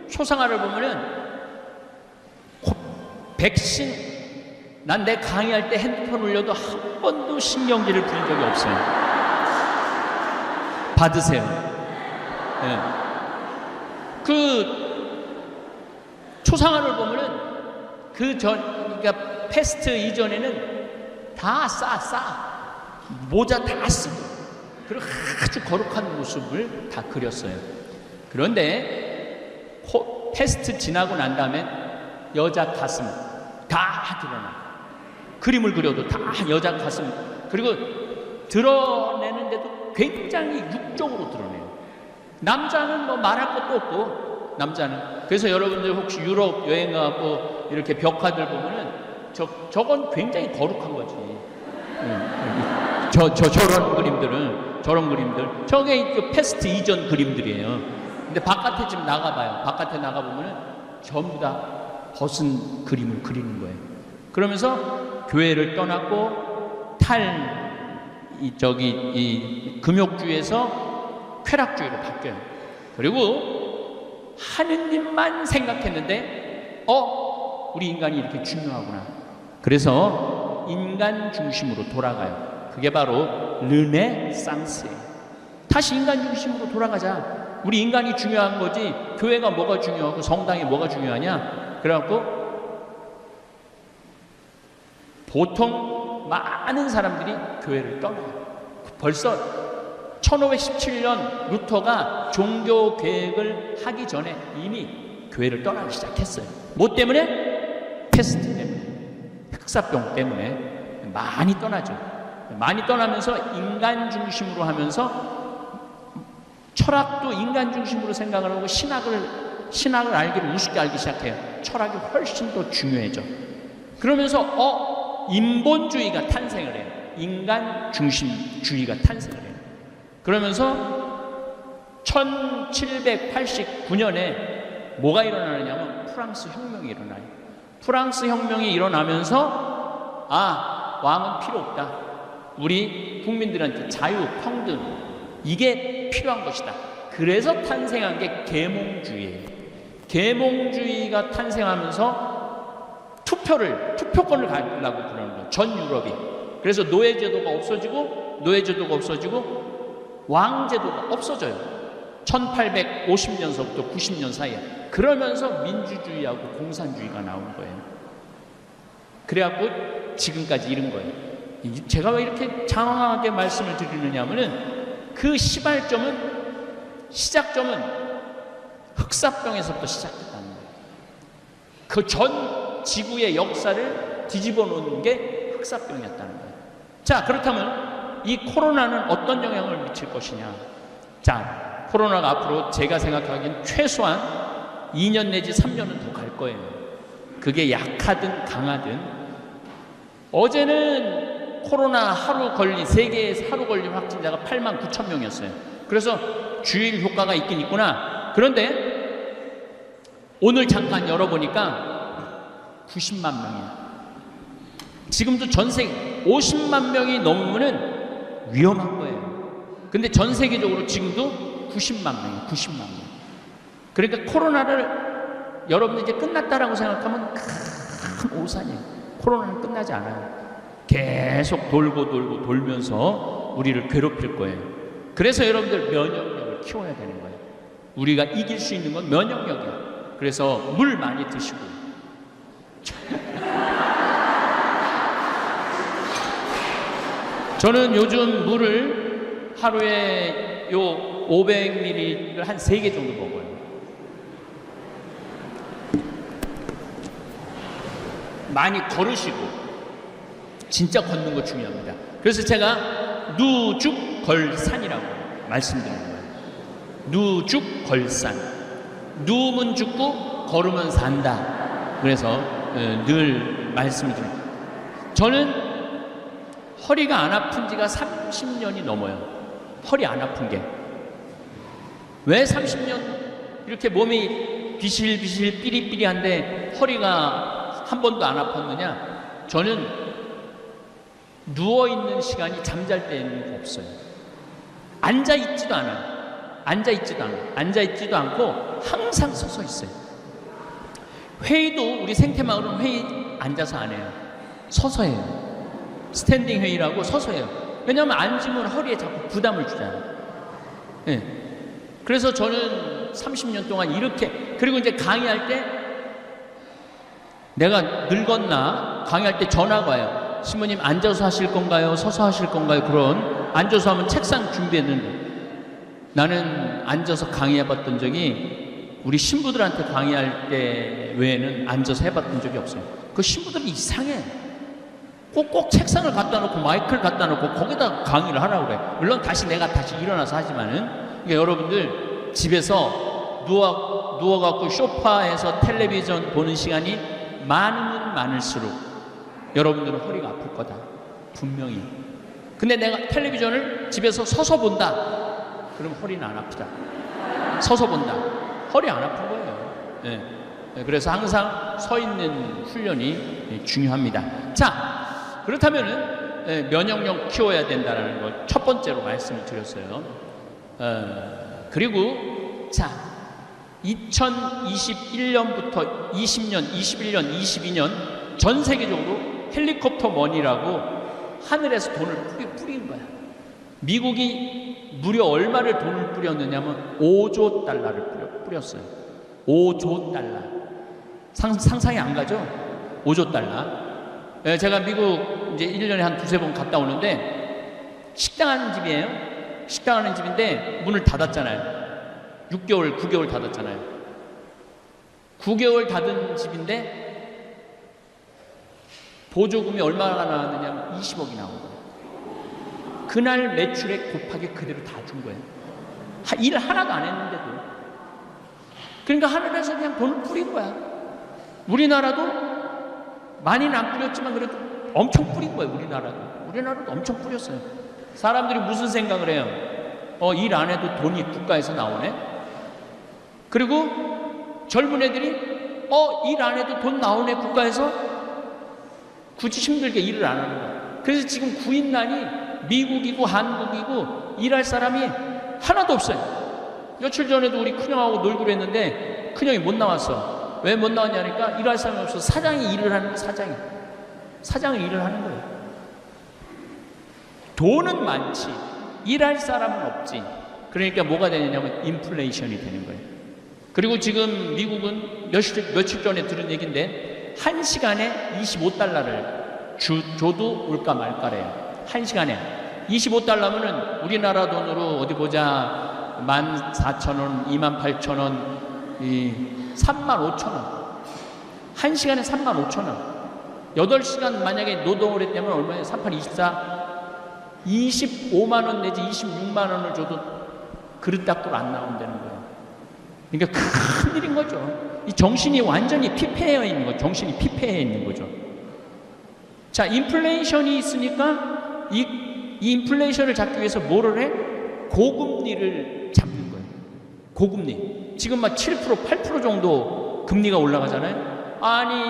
초상화를 보면은 백신, 난 내 강의할 때 핸드폰 올려도 한 번도 신경질을 부린 적이 없어요. 받으세요. 네. 그 초상화를 보면은 그러니까 패스트 이전에는 다 싸. 모자 다 쓰고, 그리고 아주 거룩한 모습을 다 그렸어요. 그런데 패스트 지나고 난 다음에 여자 가슴 다 드러나. 그림을 그려도 다 여자 가슴, 그리고 드러내는데도 굉장히 육적으로 드러내요. 남자는 뭐 말할 것도 없고, 남자는. 그래서 여러분들 혹시 유럽 여행 가고 이렇게 벽화들 보면은 저건 굉장히 거룩한 거지. 저런 그림들 저게 그 패스트 이전 그림들이에요. 근데 바깥에 지금 나가봐요. 바깥에 나가보면은 전부 다 벗은 그림을 그리는 거예요. 그러면서 교회를 떠났고 이 금욕주의에서 쾌락주의로 바뀌어요. 그리고 하느님만 생각했는데 우리 인간이 이렇게 중요하구나. 그래서 인간 중심으로 돌아가요. 그게 바로 르네상스예요. 다시 인간 중심으로 돌아가자. 우리 인간이 중요한 거지 교회가 뭐가 중요하고 성당이 뭐가 중요하냐. 그래갖고 보통 많은 사람들이 교회를 떠나요. 벌써 1517년 루터가 종교 계획을 하기 전에 이미 교회를 떠나기 시작했어요. 뭐 때문에? 패스트 때문에, 흑사병 때문에 많이 떠나죠. 많이 떠나면서 인간 중심으로 하면서 철학도 인간 중심으로 생각을 하고 신학을 알기를 우습게 알기 시작해요. 철학이 훨씬 더 중요해져. 그러면서 인본주의가 탄생을 해요. 인간 중심주의가 탄생을 해요. 그러면서 1789년에 뭐가 일어나느냐면 프랑스 혁명이 일어나요. 프랑스 혁명이 일어나면서 왕은 필요 없다. 우리 국민들한테 자유, 평등, 이게 필요한 것이다. 그래서 탄생한 게 계몽주의예요. 계몽주의가 탄생하면서 투표권을 가지려고 그러는 거예요. 전 유럽이. 그래서 노예제도가 없어지고 왕제도가 없어져요. 1850년서부터 90년 사이에. 그러면서 민주주의하고 공산주의가 나오는 거예요. 그래갖고 지금까지 이른 거예요. 제가 왜 이렇게 장황하게 말씀을 드리느냐 하면은 그 시작점은 흑사병에서부터 시작됐다는 거예요. 그 전 지구의 역사를 뒤집어 놓는 게 흑사병이었다는 거예요. 자, 그렇다면 이 코로나는 어떤 영향을 미칠 것이냐. 자, 코로나가 앞으로 제가 생각하기엔 최소한 2년 내지 3년은 더 갈 거예요. 그게 약하든 강하든. 어제는 코로나 세계에서 하루 걸린 확진자가 89,000명이었어요. 그래서 주일 효과가 있긴 있구나. 그런데 오늘 잠깐 열어보니까 90만 명이야. 지금도 전 세계 50만 명이 넘으면은 위험한 거예요. 근데 전 세계적으로 지금도 90만 명이에요. 90만 명. 그러니까 코로나를 여러분들 이제 끝났다라고 생각하면 큰 오산이에요. 코로나는 끝나지 않아요. 계속 돌면서 우리를 괴롭힐 거예요. 그래서 여러분들 면역력을 키워야 되는 거예요. 우리가 이길 수 있는 건 면역력이야. 그래서 물 많이 드시고. 저는 요즘 물을 하루에 500ml를 한 3개 정도 먹어요. 많이 걸으시고, 진짜 걷는 거 중요합니다. 그래서 제가 누죽걸산이라고 말씀드리는 거예요. 누죽걸산. 누우면 죽고 걸으면 산다. 그래서 늘 말씀을 드립니다. 저는 허리가 안 아픈 지가 30년이 넘어요. 허리 안 아픈 게. 왜 30년 이렇게 몸이 비실비실 삐리삐리한데 허리가 한 번도 안 아팠느냐? 저는 누워있는 시간이 잠잘 때는 없어요. 앉아있지도 않아요. 앉아있지도 않고 항상 서서 있어요. 회의도 우리 생태마을은 회의 앉아서 안 해요. 서서 해요. 스탠딩 회의라고 서서 해요. 왜냐하면 앉으면 허리에 자꾸 부담을 주잖아요. 네. 그래서 저는 30년 동안 이렇게, 그리고 이제 강의할 때 내가 늙었나 강의할 때 전화가 와요. 신부님 앉아서 하실 건가요? 서서 하실 건가요? 그런 앉아서 하면 책상 준비했는데 나는 앉아서 강의해봤던 적이 우리 신부들한테 강의할 때 외에는 앉아서 해봤던 적이 없어요. 그 신부들이 이상해. 꼭 책상을 갖다 놓고 마이크를 갖다 놓고 거기다 강의를 하라고 그래. 물론 내가 다시 일어나서 하지만은, 그러니까 여러분들 집에서 누워갖고 소파에서 텔레비전 보는 시간이 많으면 많을수록 여러분들은 허리가 아플 거다. 분명히. 근데 내가 텔레비전을 집에서 서서 본다. 그럼 허리는 안 아프다. 서서 본다. 허리 안 아픈 거예요. 네. 그래서 항상 서 있는 훈련이 중요합니다. 자, 그렇다면은 면역력 키워야 된다는 걸 첫 번째로 말씀을 드렸어요. 그리고 자, 2021년부터 20년, 21년, 22년 전 세계적으로 헬리콥터 머니라고 하늘에서 돈을 뿌린 거야. 미국이 무려 얼마를 돈을 뿌렸느냐면 5조 달러를 뿌렸어요. 5조 달러. 상상이 안 가죠? 5조 달러. 제가 미국 이제 1년에 한 두세 번 갔다 오는데 식당 하는 집이에요. 식당 하는 집인데 문을 닫았잖아요. 6개월, 9개월 닫았잖아요. 9개월 닫은 집인데 보조금이 얼마나 나왔느냐면 20억이 나온 거예요. 그날 매출에 곱하기 그대로 다 준 거예요. 일 하나도 안 했는데도. 그러니까 하늘에서 그냥 돈을 뿌린 거야. 우리나라도 많이는 안 뿌렸지만 그래도 엄청 뿌린 거예요. 우리나라도 엄청 뿌렸어요. 사람들이 무슨 생각을 해요? 일 안 해도 돈이 국가에서 나오네? 그리고 젊은 애들이 일 안 해도 돈 나오네 국가에서? 굳이 힘들게 일을 안 하는 거야. 그래서 지금 구인난이 미국이고 한국이고 일할 사람이 하나도 없어요. 며칠 전에도 우리 큰형하고 놀기로 했는데 큰형이 못 나왔어. 왜 못 나왔냐니까 일할 사람이 없어서 사장이 일을 하는 거예요. 사장이 일을 하는 거예요. 돈은 많지 일할 사람은 없지. 그러니까 뭐가 되냐면 인플레이션이 되는 거예요. 그리고 지금 미국은 며칠 전에 들은 얘기인데 1시간에 25달러를 줘도 올까 말까래요. 1시간에 25달러면은 우리나라 돈으로 어디 보자 14,000원, 28,000원, 35,000원. 1시간에 35,000원. 8시간 만약에 노동을 했다면 얼마예요? 38, 24, 25만원 내지 26만원을 줘도 그릇 닦고 안 나온다는 거예요. 그러니까 큰 일인 거죠. 이 정신이 완전히 피폐해 있는 거죠. 정신이 피폐해 있는 거죠. 자, 인플레이션이 있으니까 이 인플레이션을 잡기 위해서 뭐를 해? 고금리를 잡는 거예요. 고금리. 지금 막 7%, 8% 정도 금리가 올라가잖아요. 아니,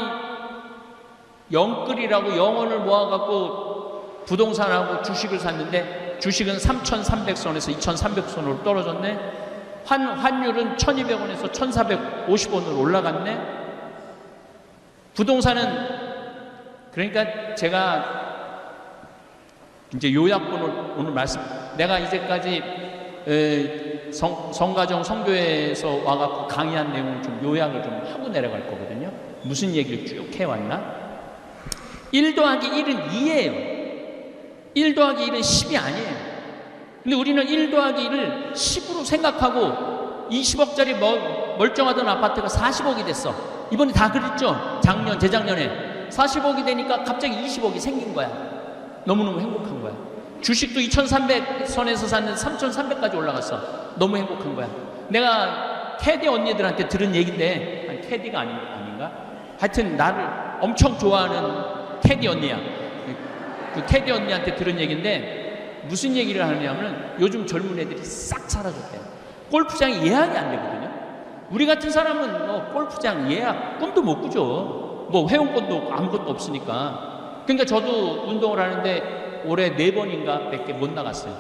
영끌이라고 영원을 모아갖고 부동산하고 주식을 샀는데 주식은 3,300선에서 2,300선으로 떨어졌네. 환율은 1,200원에서 1,450원으로 올라갔네. 부동산은, 그러니까 제가 이제 요약본을 오늘 내가 이제까지 성가정 성교회에서 와갖고 강의한 내용을 좀 요약을 좀 하고 내려갈 거거든요. 무슨 얘기를 쭉 해왔나? 1 더하기 1은 2예요. 1 더하기 1은 10이 아니에요. 근데 우리는 1 더하기 1을 10으로 생각하고 20억짜리 멀쩡하던 아파트가 40억이 됐어. 이번에 다 그랬죠? 재작년에 40억이 되니까 갑자기 20억이 생긴 거야. 너무너무 행복한 거야. 주식도 2,300선에서 샀는데 3,300까지 올라갔어. 너무 행복한 거야. 내가 테디 언니들한테 들은 얘기인데, 아니, 테디가 아닌가? 하여튼 나를 엄청 좋아하는 테디 언니야. 그 테디 언니한테 들은 얘기인데 무슨 얘기를 하냐면 요즘 젊은 애들이 싹 사라졌대요. 골프장이 예약이 안 되거든요. 우리 같은 사람은 골프장 예약 꿈도 못 꾸죠. 회원권도 아무것도 없으니까. 그러니까 저도 운동을 하는데 올해 4번인가 밖에 못 나갔어요.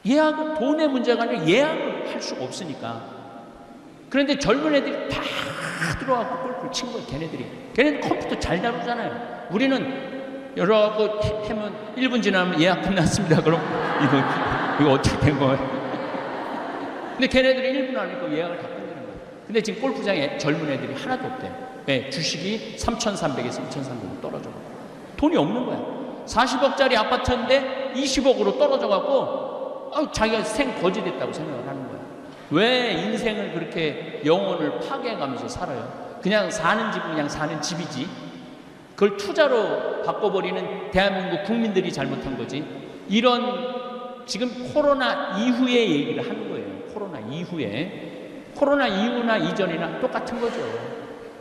예약은 돈의 문제가 아니라 예약을 할 수가 없으니까. 그런데 젊은 애들이 다 들어가고 골프를 친 거예요. 걔네들 컴퓨터 잘 다루잖아요. 우리는 여러 거 하면 1분 지나면 예약 끝났습니다. 그럼 이거 어떻게 된 거예요? 근데 걔네들이 1분 안 하니까 예약을 다 끝내는 거예요. 근데 지금 골프장에 젊은 애들이 하나도 없대요. 네, 주식이 3,300에서 2,300으로 떨어져요. 돈이 없는 거야. 40억짜리 아파트인데 20억으로 떨어져갖고 자기가 생거지 됐다고 생각을 하는 거야. 왜 인생을 그렇게 영혼을 파괴해가면서 살아요? 그냥 사는 집은 그냥 사는 집이지, 그걸 투자로 바꿔버리는 대한민국 국민들이 잘못한 거지. 이런 지금 코로나 이후의 얘기를 하는 거예요. 코로나 이후나 이전이나 똑같은 거죠.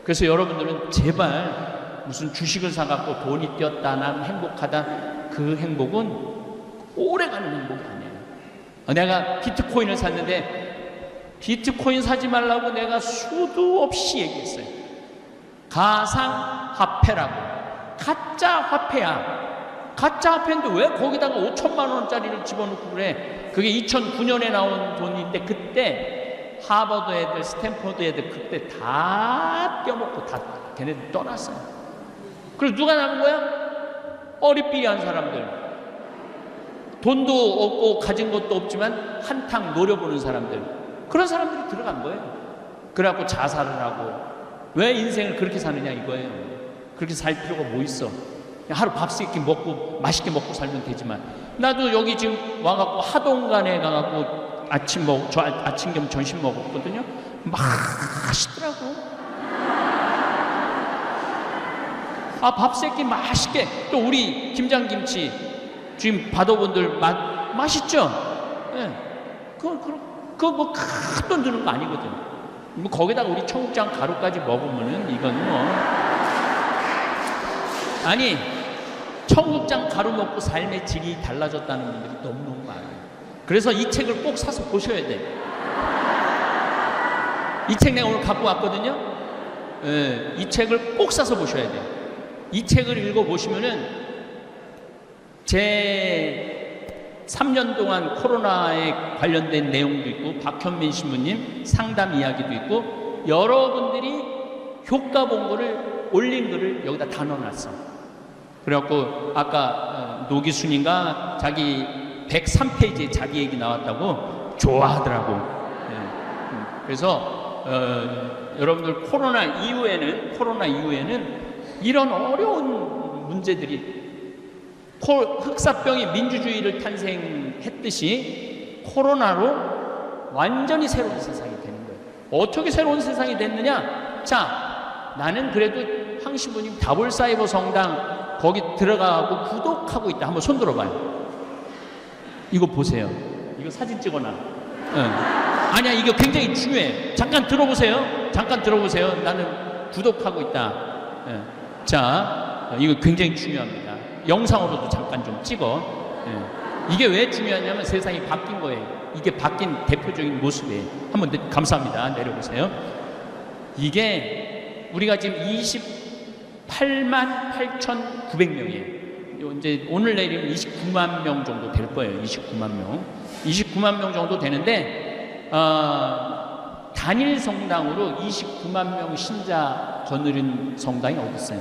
그래서 여러분들은 제발 무슨 주식을 사갖고 돈이 뛰었다 난 행복하다, 그 행복은 오래가는 행복이 아니에요. 내가 비트코인을 샀는데 비트코인 사지 말라고 내가 수도 없이 얘기했어요. 가상화폐라고. 가짜 화폐야. 가짜 화폐인데 왜 거기다가 5천만 원짜리를 집어넣고 그래? 그게 2009년에 나온 돈인데 그때 하버드 애들, 스탠포드 애들 그때 다 떼어먹고 다 걔네들 떠났어요. 그래서 누가 남은 거야? 어리삐리한 사람들, 돈도 없고 가진 것도 없지만 한탕 노려보는 사람들, 그런 사람들이 들어간 거예요. 그래갖고 자살을 하고. 왜 인생을 그렇게 사느냐 이거예요. 그렇게 살 필요가 뭐 있어? 하루 밥 세끼 먹고 맛있게 먹고 살면 되지만. 나도 여기 지금 와갖고 하동간에 가갖고 아침 겸 점심 먹었거든요. 맛있더라고. 밥 세끼 맛있게. 또 우리 김장김치 지금 받아본들 맛있죠? 예. 그거 뭐 큰 돈 드는 거 아니거든. 뭐 거기다가 우리 청국장 가루까지 먹으면은 이건 뭐. 아니, 청국장 가루 먹고 삶의 질이 달라졌다는 분들이 너무너무 많아요. 그래서 이 책을 꼭 사서 보셔야 돼. 이 책 내가 오늘 갖고 왔거든요. 예, 이 책을 꼭 사서 보셔야 돼. 이 책을 읽어보시면은 제 3년 동안 코로나에 관련된 내용도 있고 박현민 신부님 상담 이야기도 있고 여러분들이 효과 본 거를 올린 거를 여기다 다 넣어놨어. 그래갖고 아까 노기순인가 자기 103페이지에 자기 얘기 나왔다고 좋아하더라고. 네. 그래서 여러분들 코로나 이후에는 이런 어려운 문제들이, 흑사병이 민주주의를 탄생했듯이 코로나로 완전히 새로운 세상이 되는 거예요. 어떻게 새로운 세상이 됐느냐? 자, 나는 그래도 황신부님 다볼사이버 성당 거기 들어가고 구독하고 있다. 한번 손 들어봐요. 이거 보세요. 이거 사진 찍어놔. 아니야, 이거 굉장히 중요해. 잠깐 들어보세요. 나는 구독하고 있다. 자, 이거 굉장히 중요합니다. 영상으로도 잠깐 좀 찍어. 이게 왜 중요하냐면 세상이 바뀐 거예요. 이게 바뀐 대표적인 모습이에요. 한번 감사합니다. 내려보세요. 이게 우리가 지금 28만 8,900명이에요. 이제 오늘 내일이면 29만 명 정도 될 거예요. 29만 명 정도 되는데 단일 성당으로 29만 명 신자 거느린 성당이 어디 있어요?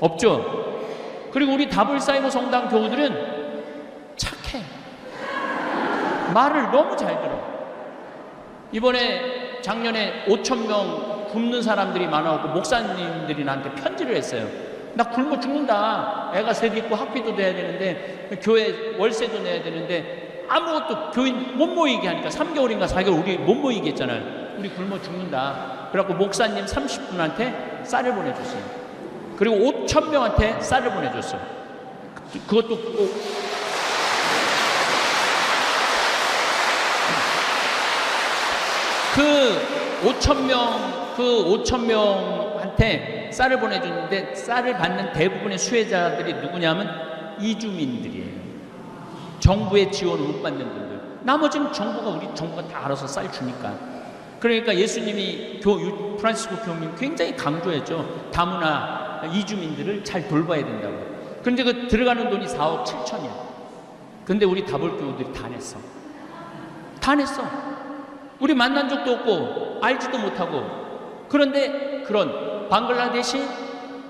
없죠. 그리고 우리 다볼사이버 성당 교우들은 착해. 말을 너무 잘 들어. 이번에 작년에 5,000명 굶는 사람들이 많아갖고 목사님들이 나한테 편지를 했어요. 나 굶어 죽는다. 애가 셋 있고 학비도 내야 되는데 교회 월세도 내야 되는데 아무것도 교인 못 모이게 하니까 3개월인가 4개월 우리 못 모이게 했잖아요. 우리 굶어 죽는다. 그래갖고 목사님 30분한테 쌀을 보내줬어요. 그리고 5,000명한테 쌀을 보내줬어요. 그것도 꼭 그 5,000명한테 쌀을 보내줬는데 쌀을 받는 대부분의 수혜자들이 누구냐면 이주민들이에요. 정부의 지원을 못 받는 분들. 나머지는 우리 정부가 다 알아서 쌀 주니까. 그러니까 예수님이 프란시스코 교우님 굉장히 강조했죠. 다문화 이주민들을 잘 돌봐야 된다고. 그런데 그 들어가는 돈이 4억 7천이야. 근데 우리 다볼교우들이 다 냈어. 다 냈어. 우리 만난 적도 없고 알지도 못하고. 그런데 그런 방글라데시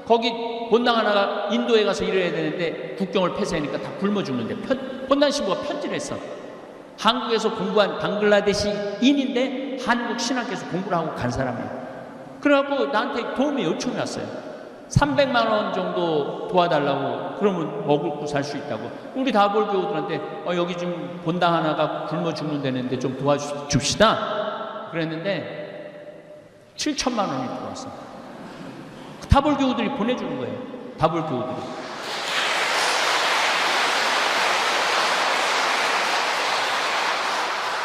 거기 본당 하나가 인도에 가서 일해야 되는데 국경을 폐쇄하니까 다 굶어 죽는데 본당 신부가 편지를 했어. 한국에서 공부한 방글라데시인인데 한국 신학교에서 공부를 하고 간 사람이에요. 그래갖고 나한테 도움이 요청이 왔어요. 300만 원 정도 도와달라고. 그러면 먹고 살 수 있다고. 우리 다볼교우들한테 여기 좀 본당 하나가 굶어 죽는 데는데 좀 도와줍시다 그랬는데 7천만 원이 들어왔어. 다볼교우들이 보내주는 거예요. 다볼교우들이.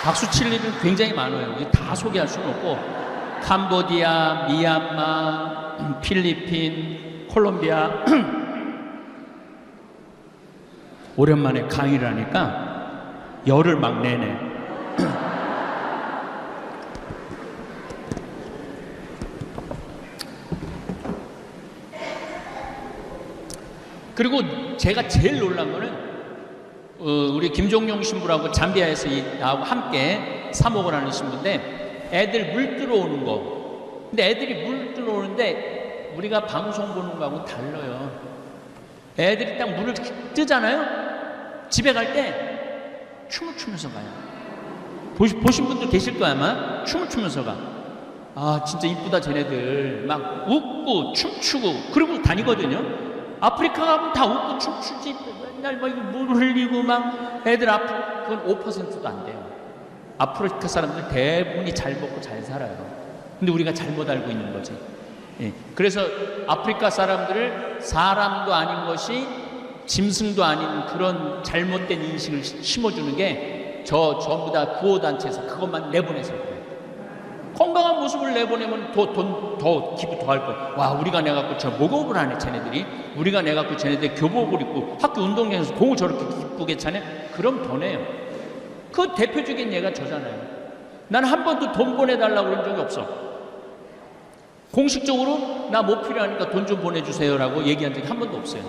박수 칠 일은 굉장히 많아요. 다 소개할 수는 없고 캄보디아, 미얀마, 필리핀, 콜롬비아 오랜만에 강의를 하니까 열을 막 내네. 그리고 제가 제일 놀란 거는 우리 김종용 신부라고 잠비아에서 나하고 함께 사목을 하는 신부인데 애들 물 들어오는 거. 근데 애들이 물 들어오는데 우리가 방송 보는 거하고 달라요. 애들이 딱 물을 뜨잖아요. 집에 갈 때 춤을 추면서 가요. 보신 분들 계실 거야 아마. 춤을 추면서 가. 아 진짜 이쁘다 쟤네들. 막 웃고 춤추고 그러고 다니거든요. 아프리카 가면 다 웃고 춤추지. 맨날 막 물 흘리고 막 애들 그건 5%도 안 돼요. 아프리카 사람들 대부분이 잘 먹고 잘 살아요. 근데 우리가 잘못 알고 있는 거지. 예. 그래서 아프리카 사람들을 사람도 아닌 것이 짐승도 아닌 그런 잘못된 인식을 심어주는 게 전부 다 구호단체에서 그것만 내보내서 그래요. 건강한 모습을 내보내면 더 기부 더 할 거예요. 와, 우리가 내갖고 저 목욕을 하네, 쟤네들이. 우리가 내갖고 쟤네들 교복을 입고 학교 운동장에서 공을 저렇게 기쁘게 차네? 그럼 더 내요. 그 대표적인 예가 저잖아요. 난 한 번도 돈 보내달라고 그런 적이 없어. 공식적으로 나 뭐 필요하니까 돈 좀 보내주세요라고 얘기한 적이 한 번도 없어요.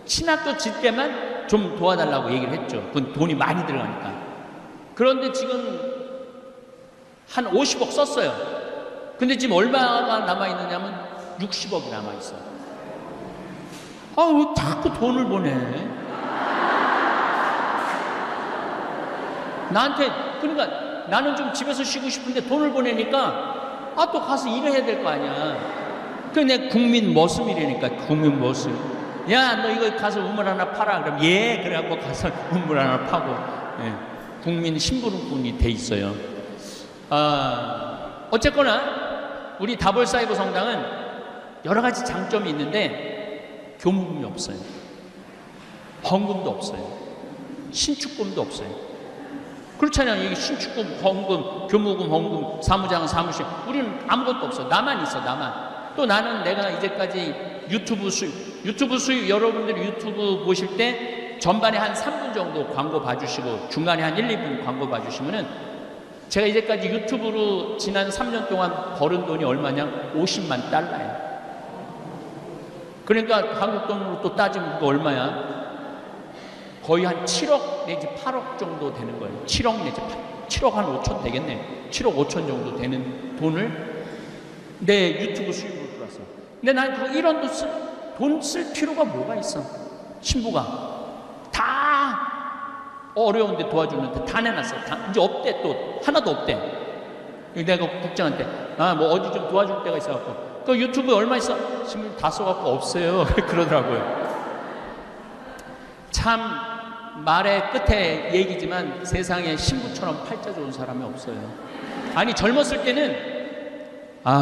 신학교 질 때만 좀 도와달라고 얘기를 했죠. 그건 돈이 많이 들어가니까. 그런데 지금 한 50억 썼어요. 근데 지금 얼마가 남아있느냐면 60억이 남아있어요. 아, 왜 자꾸 돈을 보내? 나한테, 그러니까 나는 좀 집에서 쉬고 싶은데 돈을 보내니까 또 가서 일해야 될 거 아니야. 그래, 내 국민 머슴이라니까, 국민 머슴. 야, 너 이거 가서 우물 하나 팔아. 그럼 예, 그래갖고 가서 우물 하나 파고. 예, 국민 심부름꾼이 돼 있어요. 어쨌거나 우리 다볼사이버 성당은 여러 가지 장점이 있는데 교무금이 없어요. 헌금도 없어요. 신축금도 없어요. 그렇잖아요. 이게 신축금, 헌금, 교무금, 헌금, 사무장, 사무실. 우리는 아무것도 없어. 나만 있어, 나만. 또 나는 내가 이제까지 유튜브 수익 여러분들이 유튜브 보실 때 전반에 한 3분 정도 광고 봐주시고 중간에 한 1, 2분 광고 봐주시면은 제가 이제까지 유튜브로 지난 3년 동안 벌은 돈이 얼마냐? 50만 달러예요. 그러니까 한국 돈으로 또 따지면 그거 얼마야? 거의 한 7억 내지 8억 정도 되는 거예요. 7억 내지 7억 한 5천 되겠네. 7억 5천 정도 되는 돈을 내 유튜브 수익으로 들었어. 근데 난 그 1원도 돈 쓸 필요가 뭐가 있어? 신부가 다 어려운데 도와주는데 다 내놨어. 이제 없대. 또 하나도 없대. 내가 국장한테 뭐 어디 좀 도와줄 데가 있어갖고 그 유튜브에 얼마 있어? 신문 다 써갖고 없어요. 그러더라고요. 참 말의 끝에 얘기지만 세상에 신부처럼 팔자 좋은 사람이 없어요. 아니 젊었을 때는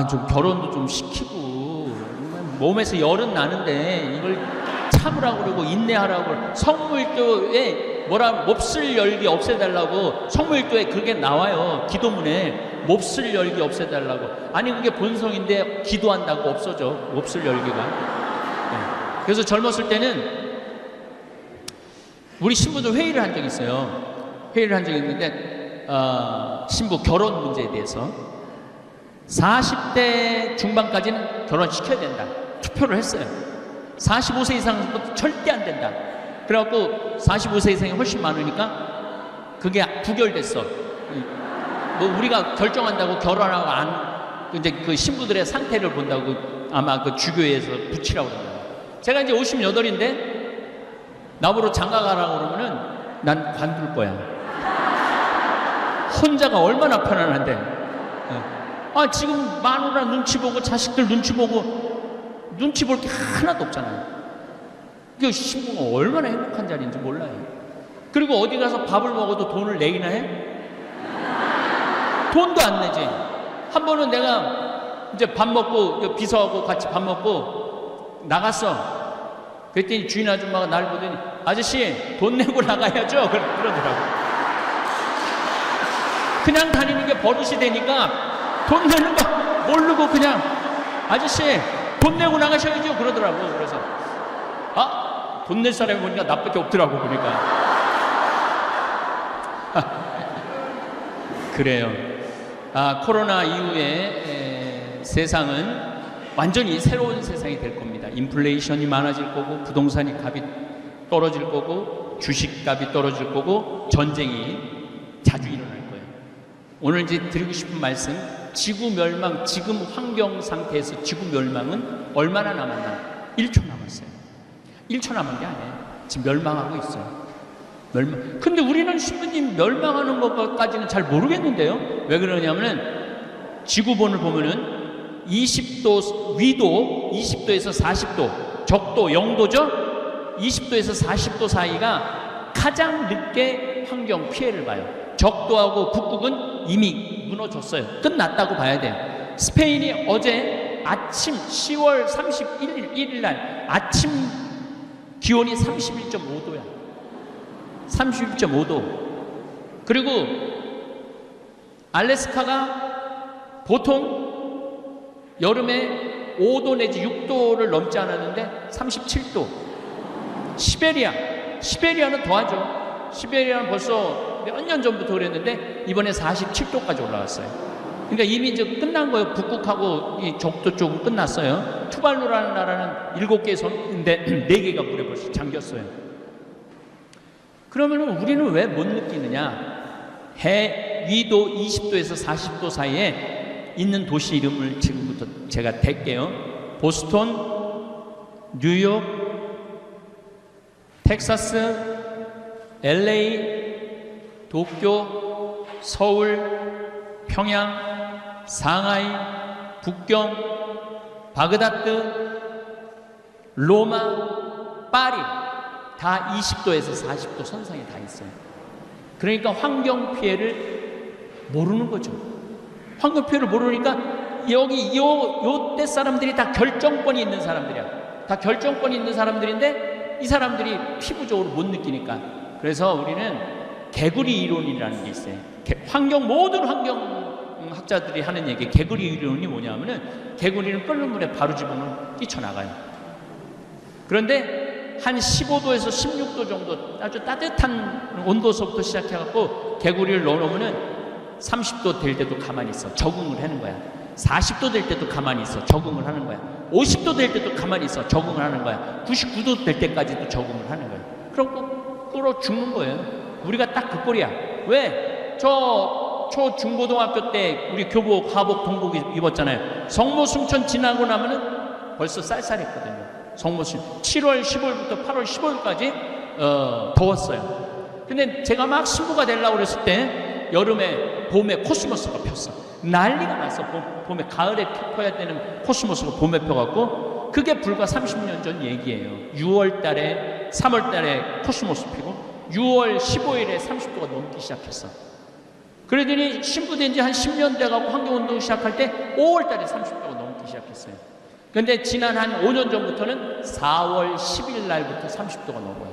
좀 결혼도 좀 시키고 몸에서 열은 나는데 이걸 참으라고 그러고 인내하라고 그러고 성모일교에 몹쓸 열기 없애달라고 성모일교에 그게 나와요. 기도문에 몹쓸 열기 없애달라고. 아니 그게 본성인데 기도한다고 없어져. 몹쓸 열기가. 네. 그래서 젊었을 때는 우리 신부들 회의를 한 적이 있어요. 회의를 한 적이 있는데 신부 결혼 문제에 대해서 40대 중반까지는 결혼시켜야 된다. 투표를 했어요. 45세 이상부터 절대 안 된다. 그래갖고 45세 이상이 훨씬 많으니까 그게 부결됐어. 뭐 우리가 결정한다고 결혼하고 안, 이제 그 신부들의 상태를 본다고 아마 그 주교회에서 붙이라고 그러더라고요. 제가 이제 58인데 나보러 장가 가라고 그러면은 난 관둘 거야. 혼자가 얼마나 편안한데. 아, 지금 마누라 눈치 보고 자식들 눈치 보고 눈치 볼 게 하나도 없잖아요. 그 신부가 얼마나 행복한 자리인지 몰라요. 그리고 어디 가서 밥을 먹어도 돈을 내기나 해? 돈도 안 내지. 한 번은 내가 이제 밥 먹고 비서하고 같이 밥 먹고 나갔어. 그랬더니 주인 아줌마가 날 보더니 아저씨 돈 내고 나가야죠. 그러더라고. 그냥 다니는 게 버릇이 되니까 돈 내는 거 모르고 그냥 아저씨 돈 내고 나가셔야죠. 그러더라고. 그래서 아, 돈 낼 사람이 보니까 나밖에 없더라고. 보니까 그래요. 아, 코로나 이후에 세상은 완전히 새로운 세상이 될 겁니다. 인플레이션이 많아질 거고 부동산이 값이 떨어질 거고 주식값이 떨어질 거고 전쟁이 자주 일어날 거예요. 오늘 이제 드리고 싶은 말씀, 지구 멸망, 지금 환경 상태에서 지구 멸망은 얼마나 남았나? 1초 남았어요. 1초 남은 게 아니에요. 지금 멸망하고 있어요. 근데 우리는 신부님 멸망하는 것까지는 잘 모르겠는데요. 왜 그러냐면은 지구본을 보면은 20도 위도 20도에서 40도, 적도 0도죠. 20도에서 40도 사이가 가장 늦게 환경 피해를 봐요. 적도하고 북극은 이미 무너졌어요. 끝났다고 봐야 돼요. 스페인이 어제 아침 10월 31일 날 아침 기온이 31.5도야. 31.5도. 그리고 알래스카가 보통 여름에 5도 내지 6도를 넘지 않았는데 37도. 시베리아는 더하죠. 시베리아는 벌써 몇 년 전부터 그랬는데 이번에 47도까지 올라갔어요. 그러니까 이미 이제 끝난 거예요. 북극하고 이 적도 쪽은 끝났어요. 투발루라는 나라는 7개 섬인데 4개가 물에 벌써 잠겼어요. 그러면 우리는 왜 못 느끼느냐? 해 위도 20도에서 40도 사이에 있는 도시 이름을 지금부터 제가 댈게요. 보스턴, 뉴욕, 텍사스, LA, 도쿄, 서울, 평양, 상하이, 북경, 바그다드, 로마, 파리 다 20도에서 40도 선상에 다 있어요. 그러니까 환경 피해를 모르는 거죠. 환경 피해를 모르니까 여기 요때 사람들이 다 결정권이 있는 사람들이야. 다 결정권이 있는 사람들인데 이 사람들이 피부적으로 못 느끼니까. 그래서 우리는 개구리 이론이라는 게 있어요. 모든 환경학자들이 하는 얘기, 개구리 이론이 뭐냐면은 개구리는 끓는 물에 바로 집으면 뛰쳐나가요. 그런데 한 15도에서 16도 정도 아주 따뜻한 온도서부터 시작해갖고 개구리를 넣어놓으면은 30도 될 때도 가만히 있어. 적응을 하는 거야. 40도 될 때도 가만히 있어. 적응을 하는 거야. 50도 될 때도 가만히 있어. 적응을 하는 거야. 99도 될 때까지도 적응을 하는 거야. 그럼 끓어 죽는 거예요. 우리가 딱 그 꼴이야. 왜? 중고등학교 때 우리 교복, 하복, 동복 입었잖아요. 성모 순천 지나고 나면은 벌써 쌀쌀했거든요. 성모순 7월 15일부터 8월 15일까지 더웠어요. 근데 제가 막 신부가 되려고 그랬을 때 여름에 봄에 코스모스가 폈어. 난리가 났어. 봄에 가을에 펴야 되는 코스모스가 봄에 펴갖고 그게 불과 30년 전 얘기예요. 6월 달에 3월 달에 코스모스 피고 6월 15일에 30도가 넘기 시작했어. 그러더니 신부된 지 한 10년 돼가고 환경운동 시작할 때 5월 달에 30도가 넘기 시작했어요. 근데 지난 한 5년 전부터는 4월 10일 날부터 30도가 넘어요.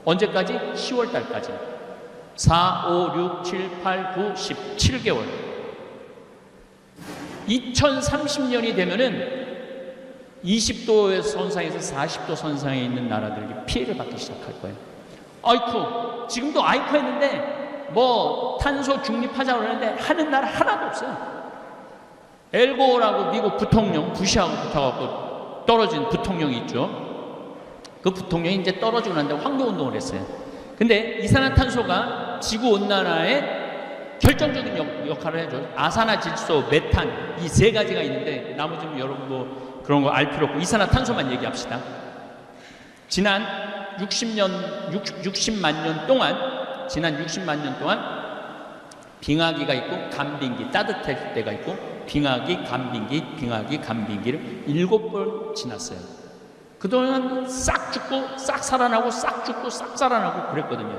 언제까지? 10월 달까지. 4, 5, 6, 7, 8, 9, 10, 7개월. 2030년이 되면은 20도 선상에서 40도 선상에 있는 나라들이 피해를 받기 시작할 거예요. 아이쿠, 지금도 아이쿠 했는데 뭐 탄소 중립하자고 그러는데 하는 나라 하나도 없어요. 엘고라고 미국 부통령, 부시하고 붙어갖고 떨어진 부통령이 있죠. 그 부통령이 이제 떨어지고 난 다음에 환경운동을 했어요. 근데 이산화탄소가 지구온난화에 결정적인 역할을 해줘. 아산화질소, 메탄 이 세 가지가 있는데 나머지는 여러분 뭐 그런 거 알 필요 없고 이산화탄소만 얘기합시다. 지난 60만 년 동안 빙하기가 있고 간빙기, 따뜻할 때가 있고 빙하기, 간빙기를 7번 지났어요. 그동안 싹 죽고 싹 살아나고 싹 죽고 싹 살아나고 그랬거든요.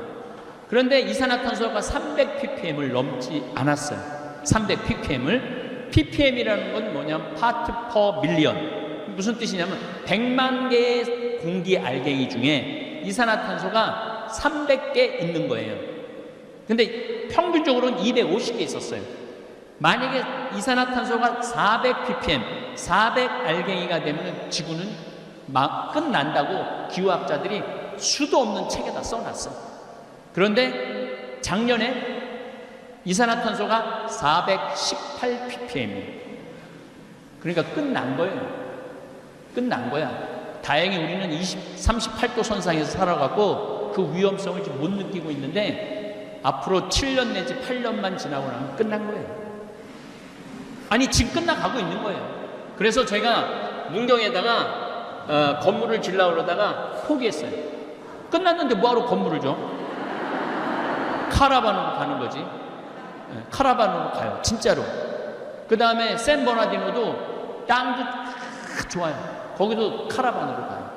그런데 이산화탄소가 300ppm을 넘지 않았어요. 300ppm을. ppm이라는 건 뭐냐면 파트 퍼 밀리언. 무슨 뜻이냐면 100만 개의 공기 알갱이 중에 이산화탄소가 300개 있는 거예요. 근데 평균적으로는 250개 있었어요. 만약에 이산화탄소가 400ppm, 400 알갱이가 되면 지구는 막 끝난다고 기후학자들이 수도 없는 책에다 써놨어. 그런데 작년에 이산화탄소가 418ppm이에요. 그러니까 끝난 거예요. 끝난 거야. 다행히 우리는 38도 선상에서 살아가고 그 위험성을 지금 못 느끼고 있는데 앞으로 7년 내지 8년만 지나고 나면 끝난 거예요. 아니 지금 끝나가고 있는 거예요. 그래서 제가 문경에다가 건물을 지으려고 그러다가 포기했어요. 끝났는데 뭐하러 건물을 줘? 카라반으로 가는 거지. 카라반으로 가요. 진짜로. 그 다음에 샌버나디노도 땅도 좋아요. 거기도 카라반으로 가요.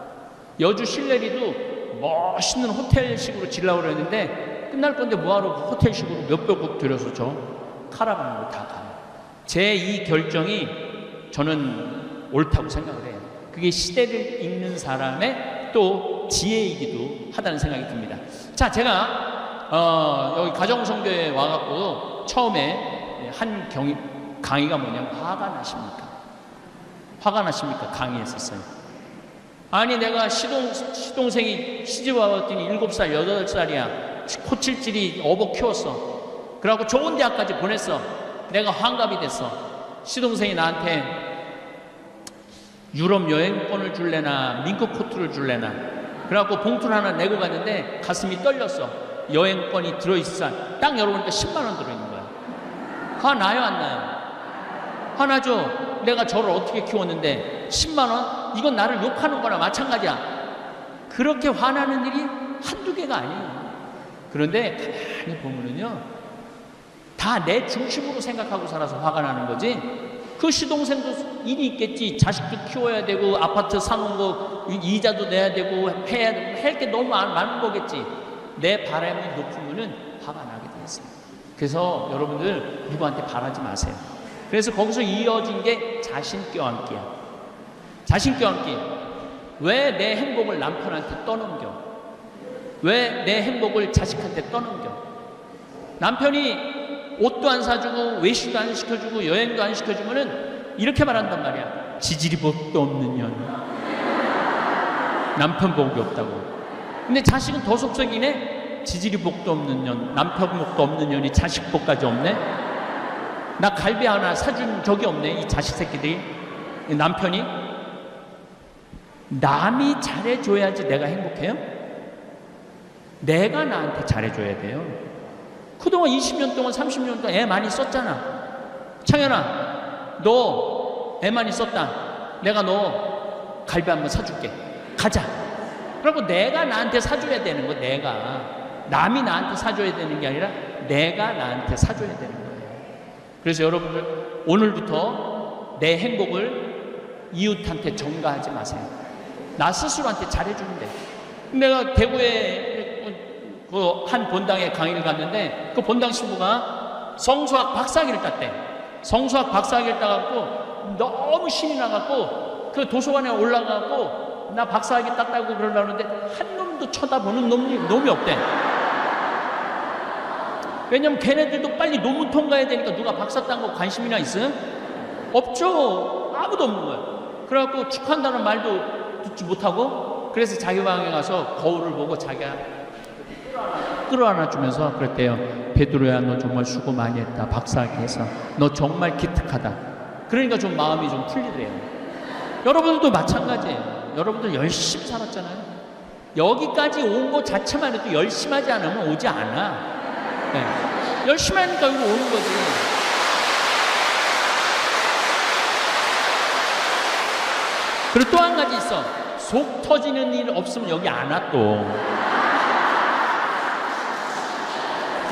여주 실내리도 멋있는 호텔식으로 지으려고 그랬는데 끝날 건데 뭐하러 호텔식으로 몇백억 들여서 저 카라반으로 다 가요. 제 이 결정이 저는 옳다고 생각을 해요. 그게 시대를 읽는 사람의 또 지혜이기도 하다는 생각이 듭니다. 자, 제가 여기 가정성교에 와갖고 처음에 한 강의가 뭐냐면 화가 나십니까? 화가 나십니까? 강의했었어요. 아니 내가 시동생이 시집 와봤더니 7살, 8살이야. 코칠질이 어버 키웠어. 그래갖고 좋은 대학까지 보냈어. 내가 환갑이 됐어. 시동생이 나한테 유럽 여행권을 줄래나 민크 코트를 줄래나. 그래갖고 봉투를 하나 내고 갔는데 가슴이 떨렸어. 여행권이 들어있어. 딱 열어보니까 10만 원 들어있는 거야. 화 나요 안 나요? 화나죠. 내가 저를 어떻게 키웠는데 10만 원? 이건 나를 욕하는 거나 마찬가지야. 그렇게 화나는 일이 한두 개가 아니에요. 그런데 가만히 보면은요 다 내 중심으로 생각하고 살아서 화가 나는 거지. 그 시동생도 일이 있겠지. 자식도 키워야 되고 아파트 사놓은 거 이자도 내야 되고 해야 되고 할 게 너무 많은 거겠지. 내 바람이 높으면은 화가 나게 돼 있어요. 그래서 여러분들 누구한테 바라지 마세요. 그래서 거기서 이어진 게 자신 껴안기야. 자신 껴안기. 왜 내 행복을 남편한테 떠넘겨? 왜 내 행복을 자식한테 떠넘겨? 남편이 옷도 안 사주고 외식도 안 시켜주고 여행도 안 시켜주면은 이렇게 말한단 말이야. 지질이 복도 없는 년. 남편 복이 없다고. 근데 자식은 더 속썩이네. 지질이 복도 없는 년, 남편 복도 없는 년이 자식 복까지 없네. 나 갈비 하나 사준 적이 없네. 이 자식 새끼들이. 남편이 남이 잘해줘야지 내가 행복해요. 내가 나한테 잘해줘야 돼요. 그동안 20년 동안 30년 동안 애 많이 썼잖아. 창현아 너 애 많이 썼다. 내가 너 갈비 한번 사줄게. 가자. 그리고 내가 나한테 사줘야 되는 거. 내가 남이 나한테 사줘야 되는 게 아니라 내가 나한테 사줘야 되는 거예요. 그래서 여러분들 오늘부터 내 행복을 이웃한테 전가하지 마세요. 나 스스로한테 잘해주면 돼. 내가 대구에 그 한 본당에 강의를 갔는데 그 본당 신부가 성수학 박사학위를 땄대. 성수학 박사학위를 따갖고 너무 신이 나갖고 그 도서관에 올라가갖고 나 박사학위 땄다고 그러려는데 한 놈도 쳐다보는 놈이 없대. 왜냐면 걔네들도 빨리 논문 통과해야 되니까 누가 박사 딴 거 관심이나 있어요? 없죠. 아무도 없는 거야. 그래갖고 축하한다는 말도 듣지 못하고 그래서 자기 방에 가서 거울을 보고 자기가 끌어안아 주면서 그랬대요. 베드로야 너 정말 수고 많이 했다. 박사학위 해서 너 정말 기특하다. 그러니까 좀 마음이 좀 풀리더래요. 여러분들도 마찬가지예요. 여러분들 열심히 살았잖아요. 여기까지 온 것 자체만 해도 열심히 하지 않으면 오지 않아. 네. 열심히 하니까 여기 오는 거지. 그리고 또 한 가지 있어. 속 터지는 일 없으면 여기 안 와 또.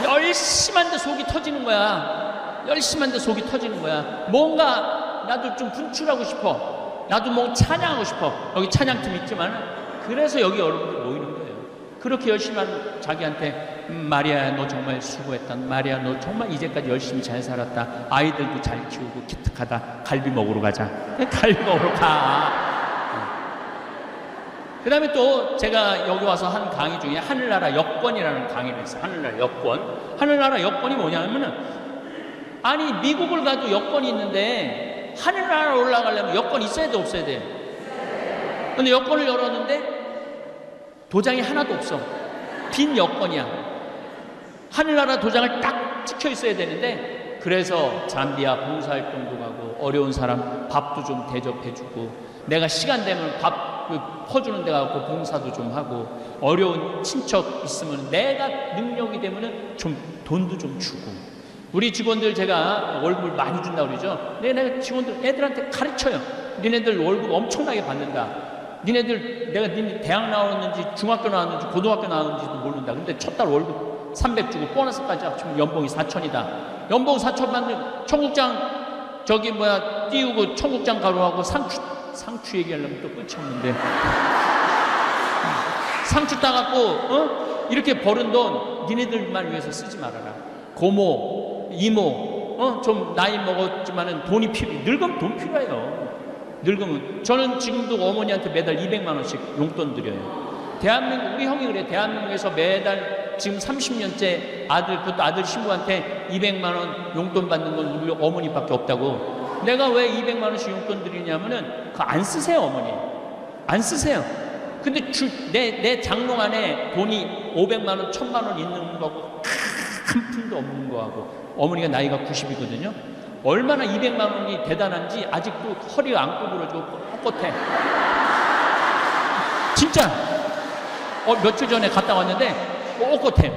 열심히 한데 속이 터지는 거야. 열심히 한데 속이 터지는 거야. 뭔가 나도 좀 분출하고 싶어. 나도 뭐 찬양하고 싶어. 여기 찬양팀 있지만 그래서 여기 여러분들 모이는 거예요. 그렇게 열심히 하는 자기한테 마리아야 너 정말 수고했다. 마리아 너 정말 이제까지 열심히 잘 살았다. 아이들도 잘 키우고 기특하다. 갈비 먹으러 가자. 갈비 먹으러 가. 그 다음에 또 제가 여기 와서 한 강의 중에 하늘나라 여권이라는 강의를 했어요. 하늘나라 여권. 하늘나라 여권이 뭐냐면은 아니 미국을 가도 여권이 있는데 하늘나라 올라가려면 여권 있어야 돼 없어야 돼? 근데 여권을 열었는데 도장이 하나도 없어. 빈 여권이야. 하늘나라 도장을 딱 찍혀 있어야 되는데 그래서 잠비아 봉사활동도 가고 어려운 사람 밥도 좀 대접해주고 내가 시간 되면 밥 퍼주는 데 가고 봉사도 좀 하고 어려운 친척 있으면 내가 능력이 되면은 좀 돈도 좀 주고 우리 직원들 제가 월급을 많이 준다고 그러죠. 내가 직원들 애들한테 가르쳐요. 니네들 월급 엄청나게 받는다. 니네들 내가 니네 대학 나왔는지 중학교 나왔는지 고등학교 나왔는지도 모른다. 근데 첫 달 월급 300 주고 보너스까지 합치면 연봉이 4천이다. 연봉 4천 받는 청국장 저기 뭐야 띄우고 청국장 가루하고 상추 얘기하려면 또 끝이 없는데 상추 따갖고 이렇게 버는 돈 니네들만 위해서 쓰지 말아라. 고모 이모 좀 나이 먹었지만은 돈이 늙으면 돈 필요해요. 늙으면 저는 지금도 어머니한테 매달 200만 원씩 용돈 드려요. 대한민국 우리 형이 그래. 대한민국에서 매달 지금 30년째 그것도 아들 신부한테 200만 원 용돈 받는 건 우리 어머니밖에 없다고. 내가 왜 200만 원씩 용돈 드리냐면은 그거 안 쓰세요 어머니. 안 쓰세요. 근데 내 장롱 안에 돈이 500만 원, 1000만 원 있는 거하고 한 푼도 없는 거하고 어머니가 나이가 90이거든요. 얼마나 200만 원이 대단한지 아직도 허리가 안 구부러지고 꼿꼿해. 진짜 며칠 전에 갔다 왔는데 꼿꼿해.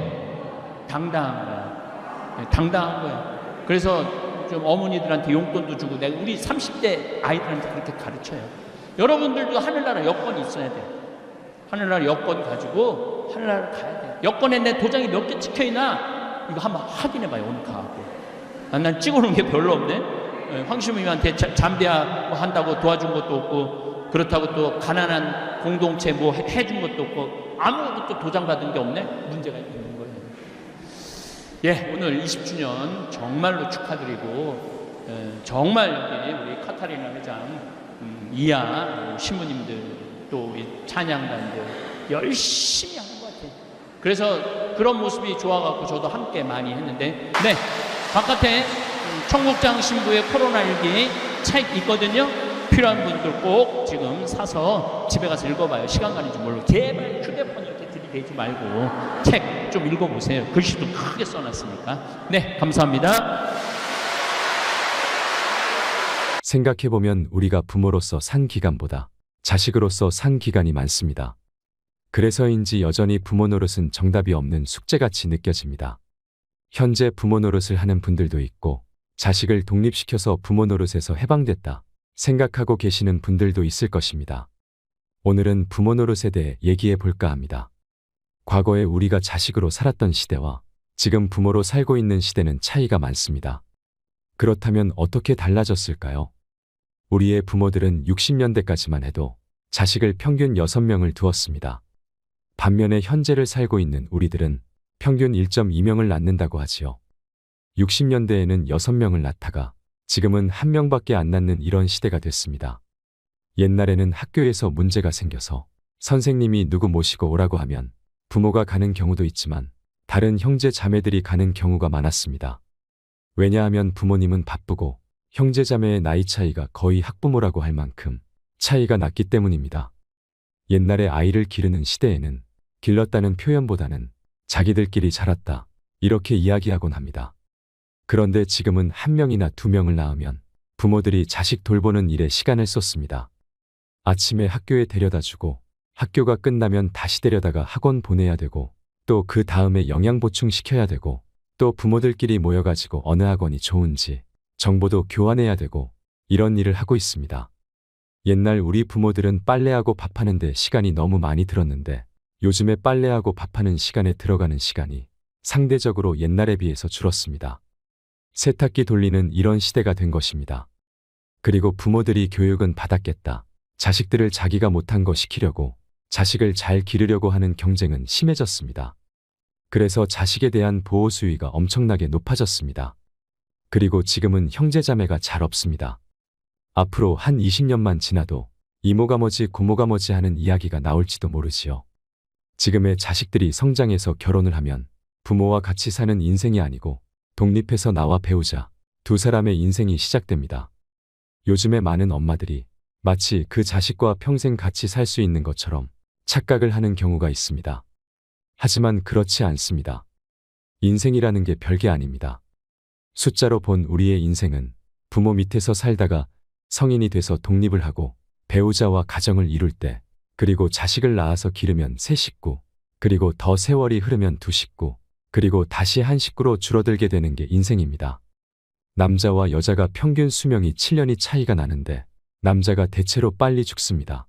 당당한 거야. 당당한 거야. 그래서 좀 어머니들한테 용돈도 주고 내가 우리 30대 아이들한테 그렇게 가르쳐요. 여러분들도 하늘나라 여권이 있어야 돼. 하늘나라 여권 가지고 하늘나라 가야 돼. 여권에 내 도장이 몇 개 찍혀있나 이거 한번 확인해봐요. 오늘 가고. 난 찍어놓은 게 별로 없네. 황시무님한테 잠비아 뭐 한다고 도와준 것도 없고 그렇다고 또 가난한 공동체 뭐 해준 것도 없고 아무것도 도장 받은 게 없네. 문제가 있는 거예요. 예, 오늘 20주년 정말로 축하드리고 정말 여기 우리 카타리나 회장 이하 신부님들 또 찬양단들 열심히 하는 것 같아요. 그래서 그런 모습이 좋아갖고 저도 함께 많이 했는데 네 바깥에 청국장 신부의 코로나19 책 있거든요. 필요한 분들 꼭 지금 사서 집에 가서 읽어봐요. 시간 가는지 모르고 제발 휴대폰 이렇게 들이대지 말고 책 좀 읽어보세요. 글씨도 크게 써놨으니까. 네, 감사합니다. 생각해보면 우리가 부모로서 산 기간보다 자식으로서 산 기간이 많습니다. 그래서인지 여전히 부모 노릇은 정답이 없는 숙제같이 느껴집니다. 현재 부모 노릇을 하는 분들도 있고 자식을 독립시켜서 부모 노릇에서 해방됐다 생각하고 계시는 분들도 있을 것입니다. 오늘은 부모 노릇에 대해 얘기해 볼까 합니다. 과거에 우리가 자식으로 살았던 시대와 지금 부모로 살고 있는 시대는 차이가 많습니다. 그렇다면 어떻게 달라졌을까요? 우리의 부모들은 60년대까지만 해도 자식을 평균 6명을 두었습니다. 반면에 현재를 살고 있는 우리들은 평균 1.2명을 낳는다고 하지요. 60년대에는 6명을 낳다가 지금은 1명밖에 안 낳는 이런 시대가 됐습니다. 옛날에는 학교에서 문제가 생겨서 선생님이 누구 모시고 오라고 하면 부모가 가는 경우도 있지만 다른 형제 자매들이 가는 경우가 많았습니다. 왜냐하면 부모님은 바쁘고 형제 자매의 나이 차이가 거의 학부모라고 할 만큼 차이가 났기 때문입니다. 옛날에 아이를 기르는 시대에는 길렀다는 표현보다는 자기들끼리 자랐다 이렇게 이야기하곤 합니다. 그런데 지금은 1명이나 2명을 낳으면 부모들이 자식 돌보는 일에 시간을 쏟습니다. 아침에 학교에 데려다주고 학교가 끝나면 다시 데려다가 학원 보내야 되고 또 그 다음에 영양 보충시켜야 되고 또 부모들끼리 모여가지고 어느 학원이 좋은지 정보도 교환해야 되고 이런 일을 하고 있습니다. 옛날 우리 부모들은 빨래하고 밥하는데 시간이 너무 많이 들었는데 요즘에 빨래하고 밥하는 시간에 들어가는 시간이 상대적으로 옛날에 비해서 줄었습니다. 세탁기 돌리는 이런 시대가 된 것입니다. 그리고 부모들이 교육은 받았겠다. 자식들을 자기가 못한 거 시키려고 자식을 잘 기르려고 하는 경쟁은 심해졌습니다. 그래서 자식에 대한 보호 수위가 엄청나게 높아졌습니다. 그리고 지금은 형제자매가 잘 없습니다. 앞으로 한 20년만 지나도 이모가 뭐지 고모가 뭐지 하는 이야기가 나올지도 모르지요. 지금의 자식들이 성장해서 결혼을 하면 부모와 같이 사는 인생이 아니고 독립해서 나와 배우자 두 사람의 인생이 시작됩니다. 요즘에 많은 엄마들이 마치 그 자식과 평생 같이 살 수 있는 것처럼 착각을 하는 경우가 있습니다. 하지만 그렇지 않습니다. 인생이라는 게 별게 아닙니다. 숫자로 본 우리의 인생은 부모 밑에서 살다가 성인이 돼서 독립을 하고 배우자와 가정을 이룰 때 그리고 자식을 낳아서 기르면 세 식구 그리고 더 세월이 흐르면 두 식구 그리고 다시 한 식구로 줄어들게 되는 게 인생입니다. 남자와 여자가 평균 수명이 7년이 차이가 나는데 남자가 대체로 빨리 죽습니다.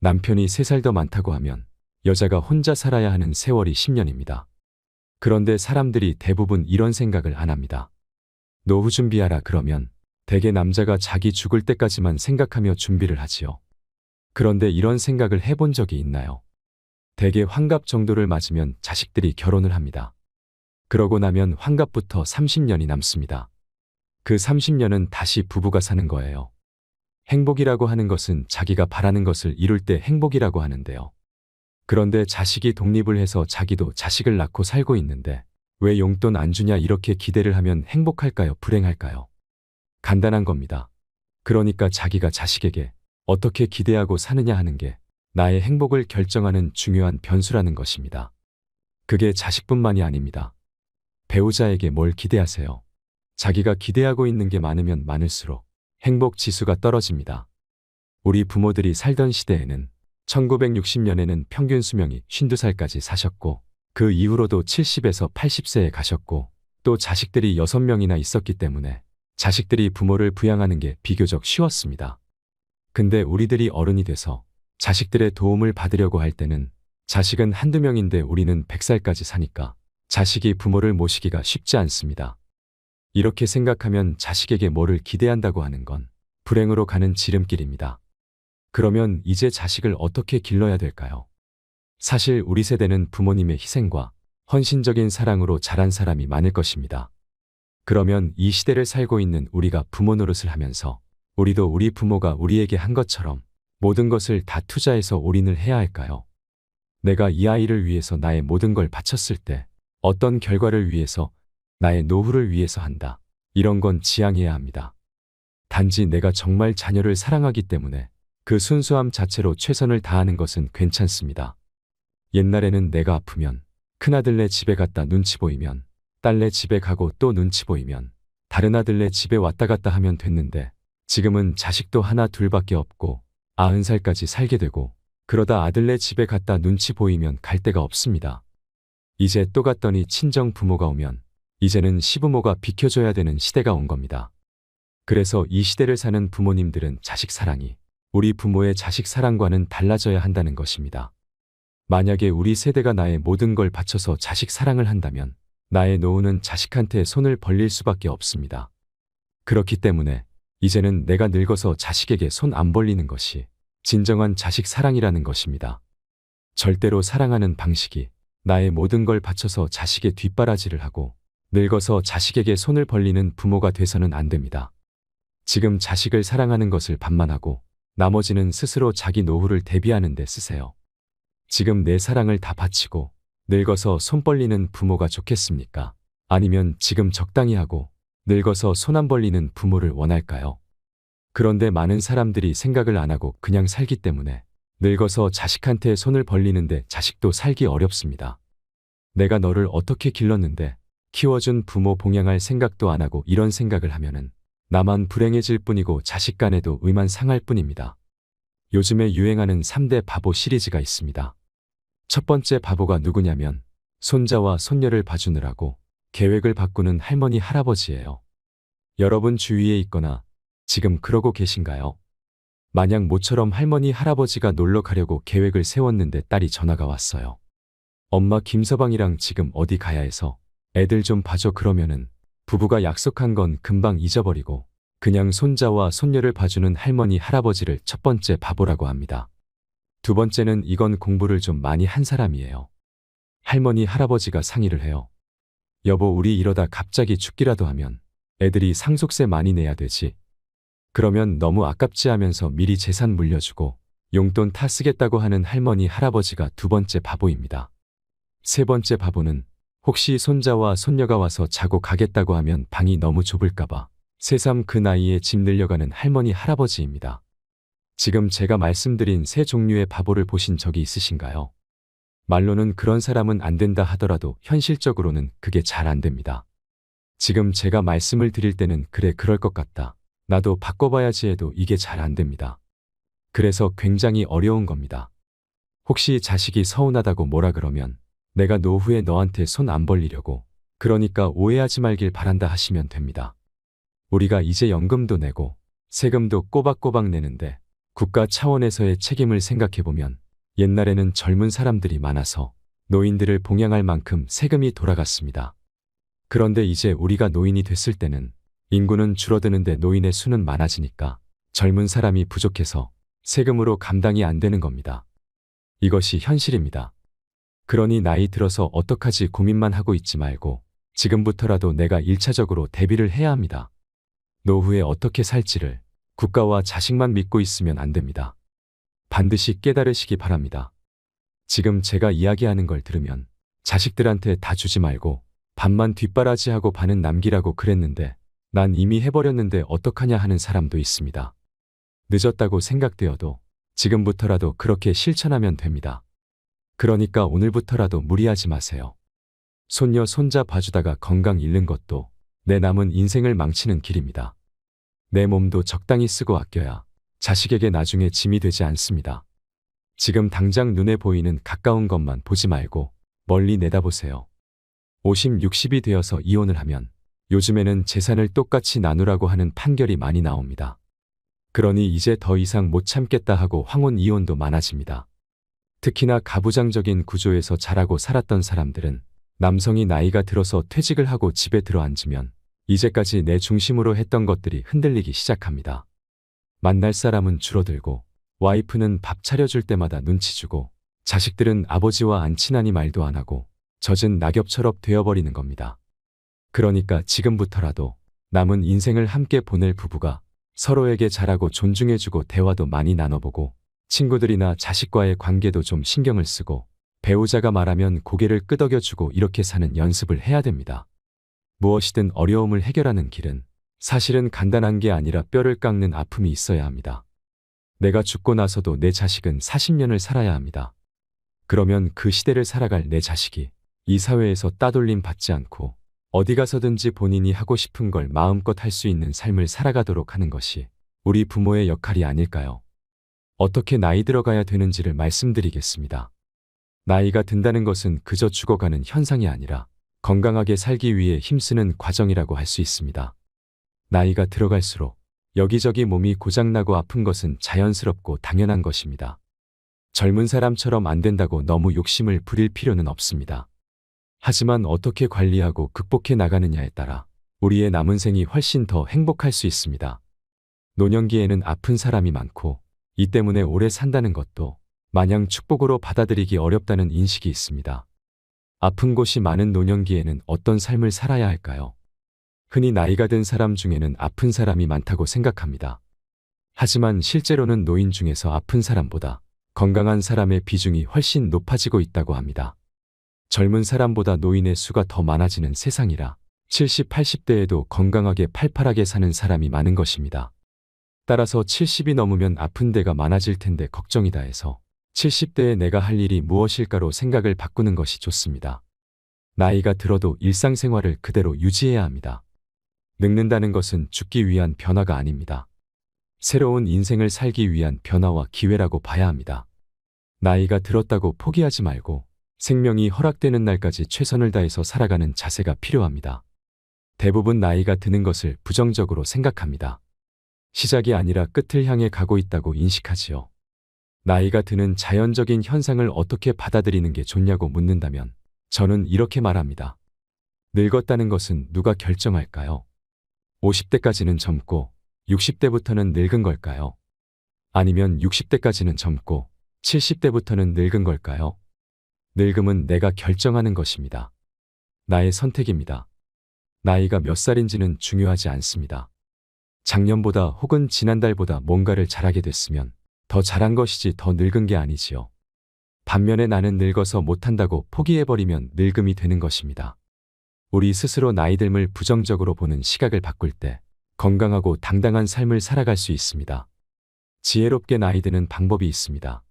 남편이 3살 더 많다고 하면 여자가 혼자 살아야 하는 세월이 10년입니다. 그런데 사람들이 대부분 이런 생각을 안 합니다. 노후 준비하라 그러면 대개 남자가 자기 죽을 때까지만 생각하며 준비를 하지요. 그런데 이런 생각을 해본 적이 있나요? 대개 환갑 정도를 맞으면 자식들이 결혼을 합니다. 그러고 나면 환갑부터 30년이 남습니다. 그 30년은 다시 부부가 사는 거예요. 행복이라고 하는 것은 자기가 바라는 것을 이룰 때 행복이라고 하는데요. 그런데 자식이 독립을 해서 자기도 자식을 낳고 살고 있는데 왜 용돈 안 주냐 이렇게 기대를 하면 행복할까요? 불행할까요? 간단한 겁니다. 그러니까 자기가 자식에게 어떻게 기대하고 사느냐 하는 게 나의 행복을 결정하는 중요한 변수라는 것입니다. 그게 자식뿐만이 아닙니다. 배우자에게 뭘 기대하세요? 자기가 기대하고 있는 게 많으면 많을수록 행복 지수가 떨어집니다. 우리 부모들이 살던 시대에는 1960년에는 평균 수명이 52살까지 사셨고 그 이후로도 70에서 80세에 가셨고 또 자식들이 6명이나 있었기 때문에 자식들이 부모를 부양하는 게 비교적 쉬웠습니다. 근데 우리들이 어른이 돼서 자식들의 도움을 받으려고 할 때는 자식은 한두 명인데 우리는 100살까지 사니까 자식이 부모를 모시기가 쉽지 않습니다. 이렇게 생각하면 자식에게 뭐를 기대한다고 하는 건 불행으로 가는 지름길입니다. 그러면 이제 자식을 어떻게 길러야 될까요? 사실 우리 세대는 부모님의 희생과 헌신적인 사랑으로 자란 사람이 많을 것입니다. 그러면 이 시대를 살고 있는 우리가 부모 노릇을 하면서 우리도 우리 부모가 우리에게 한 것처럼 모든 것을 다 투자해서 올인을 해야 할까요? 내가 이 아이를 위해서 나의 모든 걸 바쳤을 때 어떤 결과를 위해서 나의 노후를 위해서 한다. 이런 건 지양해야 합니다. 단지 내가 정말 자녀를 사랑하기 때문에 그 순수함 자체로 최선을 다하는 것은 괜찮습니다. 옛날에는 내가 아프면 큰아들네 집에 갔다 눈치 보이면 딸네 집에 가고 또 눈치 보이면 다른 아들네 집에 왔다 갔다 하면 됐는데 지금은 자식도 하나 둘밖에 없고 90살까지 살게 되고 그러다 아들네 집에 갔다 눈치 보이면 갈 데가 없습니다. 이제 또 갔더니 친정 부모가 오면 이제는 시부모가 비켜줘야 되는 시대가 온 겁니다. 그래서 이 시대를 사는 부모님들은 자식 사랑이 우리 부모의 자식 사랑과는 달라져야 한다는 것입니다. 만약에 우리 세대가 나의 모든 걸 바쳐서 자식 사랑을 한다면 나의 노후는 자식한테 손을 벌릴 수밖에 없습니다. 그렇기 때문에 이제는 내가 늙어서 자식에게 손 안 벌리는 것이 진정한 자식 사랑이라는 것입니다. 절대로 사랑하는 방식이 나의 모든 걸 바쳐서 자식의 뒷바라지를 하고 늙어서 자식에게 손을 벌리는 부모가 돼서는 안 됩니다. 지금 자식을 사랑하는 것을 반만하고 나머지는 스스로 자기 노후를 대비하는 데 쓰세요. 지금 내 사랑을 다 바치고 늙어서 손 벌리는 부모가 좋겠습니까? 아니면 지금 적당히 하고 늙어서 손 안 벌리는 부모를 원할까요? 그런데 많은 사람들이 생각을 안 하고 그냥 살기 때문에 늙어서 자식한테 손을 벌리는데 자식도 살기 어렵습니다. 내가 너를 어떻게 길렀는데 키워준 부모 봉양할 생각도 안 하고 이런 생각을 하면은 나만 불행해질 뿐이고 자식 간에도 의만 상할 뿐입니다. 요즘에 유행하는 3대 바보 시리즈가 있습니다. 첫 번째 바보가 누구냐면 손자와 손녀를 봐주느라고 계획을 바꾸는 할머니 할아버지예요. 여러분 주위에 있거나 지금 그러고 계신가요? 만약 모처럼 할머니 할아버지가 놀러 가려고 계획을 세웠는데 딸이 전화가 왔어요. 엄마 김서방이랑 지금 어디 가야 해서 애들 좀 봐줘 그러면은 부부가 약속한 건 금방 잊어버리고 그냥 손자와 손녀를 봐주는 할머니 할아버지를 첫 번째 바보라고 합니다. 두 번째는 이건 공부를 좀 많이 한 사람이에요. 할머니 할아버지가 상의를 해요. 여보 우리 이러다 갑자기 죽기라도 하면 애들이 상속세 많이 내야 되지. 그러면 너무 아깝지 하면서 미리 재산 물려주고 용돈 타 쓰겠다고 하는 할머니 할아버지가 두 번째 바보입니다. 세 번째 바보는 혹시 손자와 손녀가 와서 자고 가겠다고 하면 방이 너무 좁을까봐 새삼 그 나이에 집 늘려가는 할머니 할아버지입니다. 지금 제가 말씀드린 세 종류의 바보를 보신 적이 있으신가요? 말로는 그런 사람은 안 된다 하더라도 현실적으로는 그게 잘 안 됩니다. 지금 제가 말씀을 드릴 때는 그래 그럴 것 같다. 나도 바꿔봐야지 해도 이게 잘 안 됩니다. 그래서 굉장히 어려운 겁니다. 혹시 자식이 서운하다고 뭐라 그러면 내가 노후에 너한테 손 안 벌리려고 그러니까 오해하지 말길 바란다 하시면 됩니다. 우리가 이제 연금도 내고 세금도 꼬박꼬박 내는데 국가 차원에서의 책임을 생각해보면 옛날에는 젊은 사람들이 많아서 노인들을 봉양할 만큼 세금이 돌아갔습니다. 그런데 이제 우리가 노인이 됐을 때는 인구는 줄어드는데 노인의 수는 많아지니까 젊은 사람이 부족해서 세금으로 감당이 안 되는 겁니다. 이것이 현실입니다. 그러니 나이 들어서 어떡하지 고민만 하고 있지 말고 지금부터라도 내가 1차적으로 대비를 해야 합니다. 노후에 어떻게 살지를 국가와 자식만 믿고 있으면 안 됩니다. 반드시 깨달으시기 바랍니다. 지금 제가 이야기하는 걸 들으면 자식들한테 다 주지 말고 반만 뒷바라지하고 반은 남기라고 그랬는데 난 이미 해버렸는데 어떡하냐 하는 사람도 있습니다. 늦었다고 생각되어도 지금부터라도 그렇게 실천하면 됩니다. 그러니까 오늘부터라도 무리하지 마세요. 손녀 손자 봐주다가 건강 잃는 것도 내 남은 인생을 망치는 길입니다. 내 몸도 적당히 쓰고 아껴야 자식에게 나중에 짐이 되지 않습니다. 지금 당장 눈에 보이는 가까운 것만 보지 말고 멀리 내다보세요. 50, 60이 되어서 이혼을 하면 요즘에는 재산을 똑같이 나누라고 하는 판결이 많이 나옵니다. 그러니 이제 더 이상 못 참겠다 하고 황혼 이혼도 많아집니다. 특히나 가부장적인 구조에서 자라고 살았던 사람들은 남성이 나이가 들어서 퇴직을 하고 집에 들어앉으면 이제까지 내 중심으로 했던 것들이 흔들리기 시작합니다. 만날 사람은 줄어들고 와이프는 밥 차려줄 때마다 눈치 주고 자식들은 아버지와 안 친하니 말도 안 하고 젖은 낙엽처럼 되어버리는 겁니다. 그러니까 지금부터라도 남은 인생을 함께 보낼 부부가 서로에게 잘하고 존중해주고 대화도 많이 나눠보고 친구들이나 자식과의 관계도 좀 신경을 쓰고 배우자가 말하면 고개를 끄덕여주고 이렇게 사는 연습을 해야 됩니다. 무엇이든 어려움을 해결하는 길은 사실은 간단한 게 아니라 뼈를 깎는 아픔이 있어야 합니다. 내가 죽고 나서도 내 자식은 40년을 살아야 합니다. 그러면 그 시대를 살아갈 내 자식이 이 사회에서 따돌림 받지 않고 어디 가서든지 본인이 하고 싶은 걸 마음껏 할 수 있는 삶을 살아가도록 하는 것이 우리 부모의 역할이 아닐까요? 어떻게 나이 들어가야 되는지를 말씀드리겠습니다. 나이가 든다는 것은 그저 죽어가는 현상이 아니라 건강하게 살기 위해 힘쓰는 과정이라고 할 수 있습니다. 나이가 들어갈수록 여기저기 몸이 고장나고 아픈 것은 자연스럽고 당연한 것입니다. 젊은 사람처럼 안 된다고 너무 욕심을 부릴 필요는 없습니다. 하지만 어떻게 관리하고 극복해 나가느냐에 따라 우리의 남은 생이 훨씬 더 행복할 수 있습니다. 노년기에는 아픈 사람이 많고 이 때문에 오래 산다는 것도 마냥 축복으로 받아들이기 어렵다는 인식이 있습니다. 아픈 곳이 많은 노년기에는 어떤 삶을 살아야 할까요? 흔히 나이가 든 사람 중에는 아픈 사람이 많다고 생각합니다. 하지만 실제로는 노인 중에서 아픈 사람보다 건강한 사람의 비중이 훨씬 높아지고 있다고 합니다. 젊은 사람보다 노인의 수가 더 많아지는 세상이라 70, 80대에도 건강하게 팔팔하게 사는 사람이 많은 것입니다. 따라서 70이 넘으면 아픈 데가 많아질 텐데 걱정이다 해서 70대에 내가 할 일이 무엇일까로 생각을 바꾸는 것이 좋습니다. 나이가 들어도 일상생활을 그대로 유지해야 합니다. 늙는다는 것은 죽기 위한 변화가 아닙니다. 새로운 인생을 살기 위한 변화와 기회라고 봐야 합니다. 나이가 들었다고 포기하지 말고 생명이 허락되는 날까지 최선을 다해서 살아가는 자세가 필요합니다. 대부분 나이가 드는 것을 부정적으로 생각합니다. 시작이 아니라 끝을 향해 가고 있다고 인식하지요. 나이가 드는 자연적인 현상을 어떻게 받아들이는 게 좋냐고 묻는다면 저는 이렇게 말합니다. 늙었다는 것은 누가 결정할까요? 50대까지는 젊고 60대부터는 늙은 걸까요? 아니면 60대까지는 젊고 70대부터는 늙은 걸까요? 늙음은 내가 결정하는 것입니다. 나의 선택입니다. 나이가 몇 살인지는 중요하지 않습니다. 작년보다 혹은 지난달보다 뭔가를 잘하게 됐으면 더 잘한 것이지 더 늙은 게 아니지요. 반면에 나는 늙어서 못한다고 포기해버리면 늙음이 되는 것입니다. 우리 스스로 나이 듦을 부정적으로 보는 시각을 바꿀 때 건강하고 당당한 삶을 살아갈 수 있습니다. 지혜롭게 나이 드는 방법이 있습니다.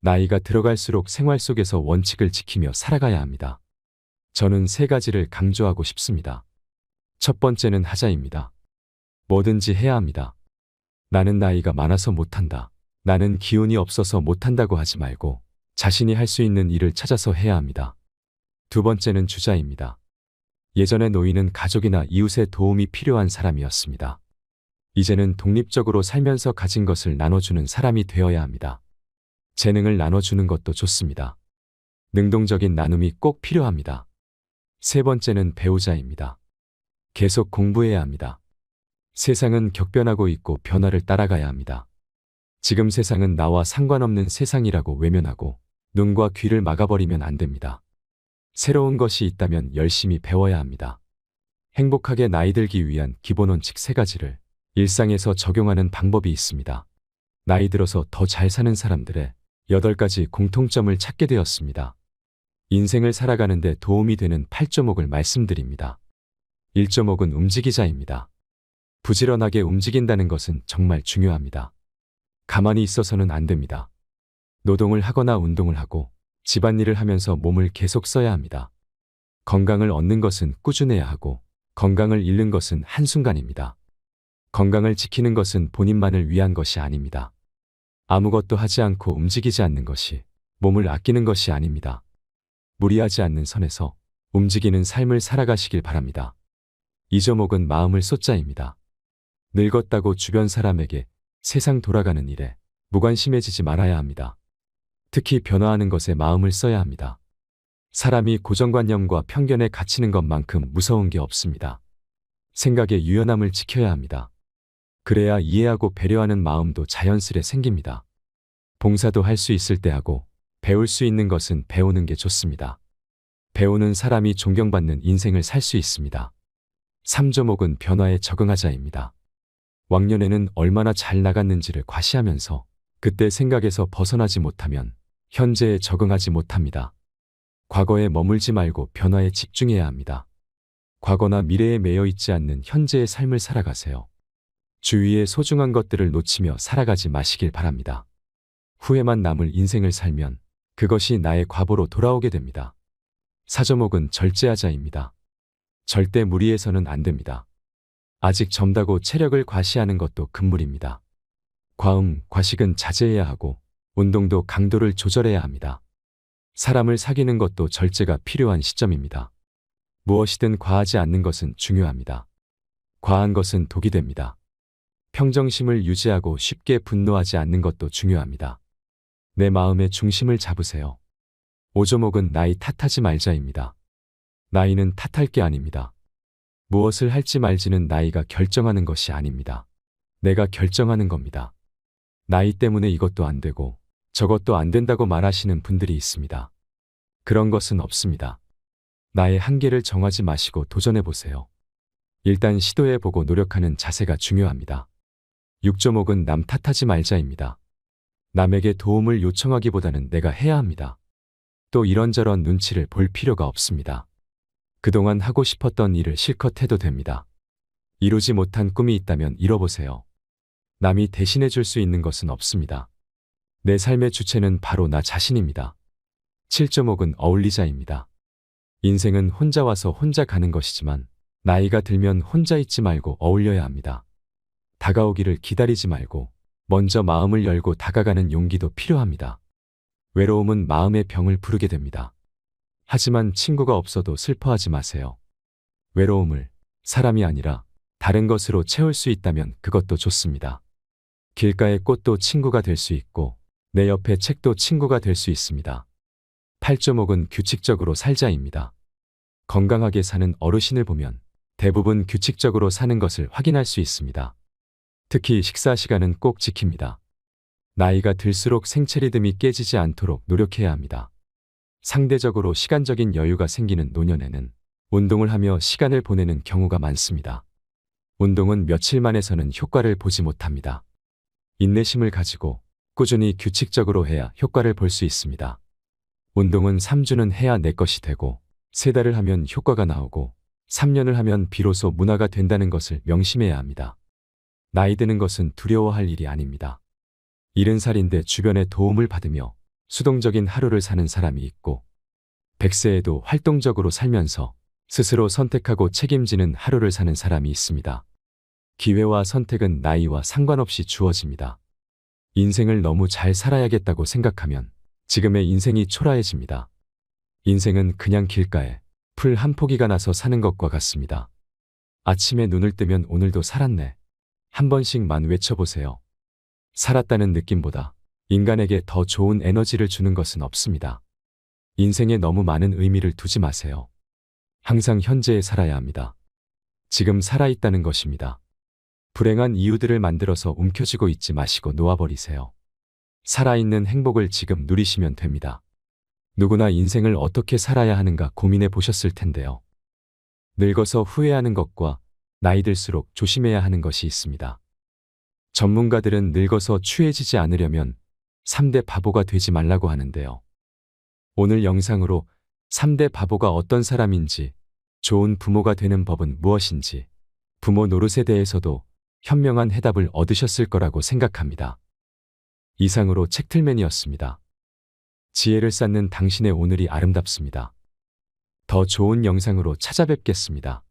나이가 들어갈수록 생활 속에서 원칙을 지키며 살아가야 합니다. 저는 3가지를 강조하고 싶습니다. 첫 번째는 하자입니다. 뭐든지 해야 합니다. 나는 나이가 많아서 못한다. 나는 기운이 없어서 못한다고 하지 말고 자신이 할 수 있는 일을 찾아서 해야 합니다. 두 번째는 주자입니다. 예전에 노인은 가족이나 이웃의 도움이 필요한 사람이었습니다. 이제는 독립적으로 살면서 가진 것을 나눠주는 사람이 되어야 합니다. 재능을 나눠주는 것도 좋습니다. 능동적인 나눔이 꼭 필요합니다. 세 번째는 배우자입니다. 계속 공부해야 합니다. 세상은 격변하고 있고 변화를 따라가야 합니다. 지금 세상은 나와 상관없는 세상이라고 외면하고 눈과 귀를 막아버리면 안 됩니다. 새로운 것이 있다면 열심히 배워야 합니다. 행복하게 나이 들기 위한 기본 원칙 3가지를 일상에서 적용하는 방법이 있습니다. 나이 들어서 더 잘 사는 사람들의 8가지 공통점을 찾게 되었습니다. 인생을 살아가는 데 도움이 되는 8조목을 말씀드립니다. 1조목은 움직이자입니다. 부지런하게 움직인다는 것은 정말 중요합니다. 가만히 있어서는 안 됩니다. 노동을 하거나 운동을 하고 집안일을 하면서 몸을 계속 써야 합니다. 건강을 얻는 것은 꾸준해야 하고 건강을 잃는 것은 한순간입니다. 건강을 지키는 것은 본인만을 위한 것이 아닙니다. 아무것도 하지 않고 움직이지 않는 것이 몸을 아끼는 것이 아닙니다. 무리하지 않는 선에서 움직이는 삶을 살아가시길 바랍니다. 2조목은 마음을 쏟자입니다. 늙었다고 주변 사람에게 세상 돌아가는 일에 무관심해지지 말아야 합니다. 특히 변화하는 것에 마음을 써야 합니다. 사람이 고정관념과 편견에 갇히는 것만큼 무서운 게 없습니다. 생각의 유연함을 지켜야 합니다. 그래야 이해하고 배려하는 마음도 자연스레 생깁니다. 봉사도 할 수 있을 때 하고 배울 수 있는 것은 배우는 게 좋습니다. 배우는 사람이 존경받는 인생을 살 수 있습니다. 3조목은 변화에 적응하자입니다. 왕년에는 얼마나 잘 나갔는지를 과시하면서 그때 생각에서 벗어나지 못하면 현재에 적응하지 못합니다. 과거에 머물지 말고 변화에 집중해야 합니다. 과거나 미래에 매여 있지 않는 현재의 삶을 살아가세요. 주위의 소중한 것들을 놓치며 살아가지 마시길 바랍니다. 후회만 남을 인생을 살면 그것이 나의 과보로 돌아오게 됩니다. 4조목은 절제하자입니다. 절대 무리해서는 안 됩니다. 아직 젊다고 체력을 과시하는 것도 금물입니다. 과음, 과식은 자제해야 하고 운동도 강도를 조절해야 합니다. 사람을 사귀는 것도 절제가 필요한 시점입니다. 무엇이든 과하지 않는 것은 중요합니다. 과한 것은 독이 됩니다. 평정심을 유지하고 쉽게 분노하지 않는 것도 중요합니다. 내 마음의 중심을 잡으세요. 5조목은 나이 탓하지 말자입니다. 나이는 탓할 게 아닙니다. 무엇을 할지 말지는 나이가 결정하는 것이 아닙니다. 내가 결정하는 겁니다. 나이 때문에 이것도 안 되고 저것도 안 된다고 말하시는 분들이 있습니다. 그런 것은 없습니다. 나의 한계를 정하지 마시고 도전해보세요. 일단 시도해보고 노력하는 자세가 중요합니다. 6조목은 남 탓하지 말자입니다. 남에게 도움을 요청하기보다는 내가 해야 합니다. 또 이런저런 눈치를 볼 필요가 없습니다. 그동안 하고 싶었던 일을 실컷 해도 됩니다. 이루지 못한 꿈이 있다면 이뤄보세요. 남이 대신해 줄 수 있는 것은 없습니다. 내 삶의 주체는 바로 나 자신입니다. 7조목은 어울리자입니다. 인생은 혼자 와서 혼자 가는 것이지만 나이가 들면 혼자 있지 말고 어울려야 합니다. 다가오기를 기다리지 말고 먼저 마음을 열고 다가가는 용기도 필요합니다. 외로움은 마음의 병을 부르게 됩니다. 하지만 친구가 없어도 슬퍼하지 마세요. 외로움을 사람이 아니라 다른 것으로 채울 수 있다면 그것도 좋습니다. 길가의 꽃도 친구가 될 수 있고 내 옆에 책도 친구가 될 수 있습니다. 8.5은 규칙적으로 살자입니다. 건강하게 사는 어르신을 보면 대부분 규칙적으로 사는 것을 확인할 수 있습니다. 특히 식사 시간은 꼭 지킵니다. 나이가 들수록 생체 리듬이 깨지지 않도록 노력해야 합니다. 상대적으로 시간적인 여유가 생기는 노년에는 운동을 하며 시간을 보내는 경우가 많습니다. 운동은 며칠만 해서는 효과를 보지 못합니다. 인내심을 가지고 꾸준히 규칙적으로 해야 효과를 볼 수 있습니다. 운동은 3주는 해야 내 것이 되고 3달을 하면 효과가 나오고 3년을 하면 비로소 문화가 된다는 것을 명심해야 합니다. 나이 드는 것은 두려워할 일이 아닙니다. 70살인데 주변의 도움을 받으며 수동적인 하루를 사는 사람이 있고 100세에도 활동적으로 살면서 스스로 선택하고 책임지는 하루를 사는 사람이 있습니다. 기회와 선택은 나이와 상관없이 주어집니다. 인생을 너무 잘 살아야겠다고 생각하면 지금의 인생이 초라해집니다. 인생은 그냥 길가에 풀 한 포기가 나서 사는 것과 같습니다. 아침에 눈을 뜨면 오늘도 살았네. 한 번씩만 외쳐보세요. 살았다는 느낌보다 인간에게 더 좋은 에너지를 주는 것은 없습니다. 인생에 너무 많은 의미를 두지 마세요. 항상 현재에 살아야 합니다. 지금 살아있다는 것입니다. 불행한 이유들을 만들어서 움켜쥐고 있지 마시고 놓아버리세요. 살아있는 행복을 지금 누리시면 됩니다. 누구나 인생을 어떻게 살아야 하는가 고민해 보셨을 텐데요. 늙어서 후회하는 것과 나이 들수록 조심해야 하는 것이 있습니다. 전문가들은 늙어서 추해지지 않으려면 3대 바보가 되지 말라고 하는데요. 오늘 영상으로 3대 바보가 어떤 사람인지, 좋은 부모가 되는 법은 무엇인지, 부모 노릇에 대해서도 현명한 해답을 얻으셨을 거라고 생각합니다. 이상으로 책틀맨이었습니다. 지혜를 쌓는 당신의 오늘이 아름답습니다. 더 좋은 영상으로 찾아뵙겠습니다.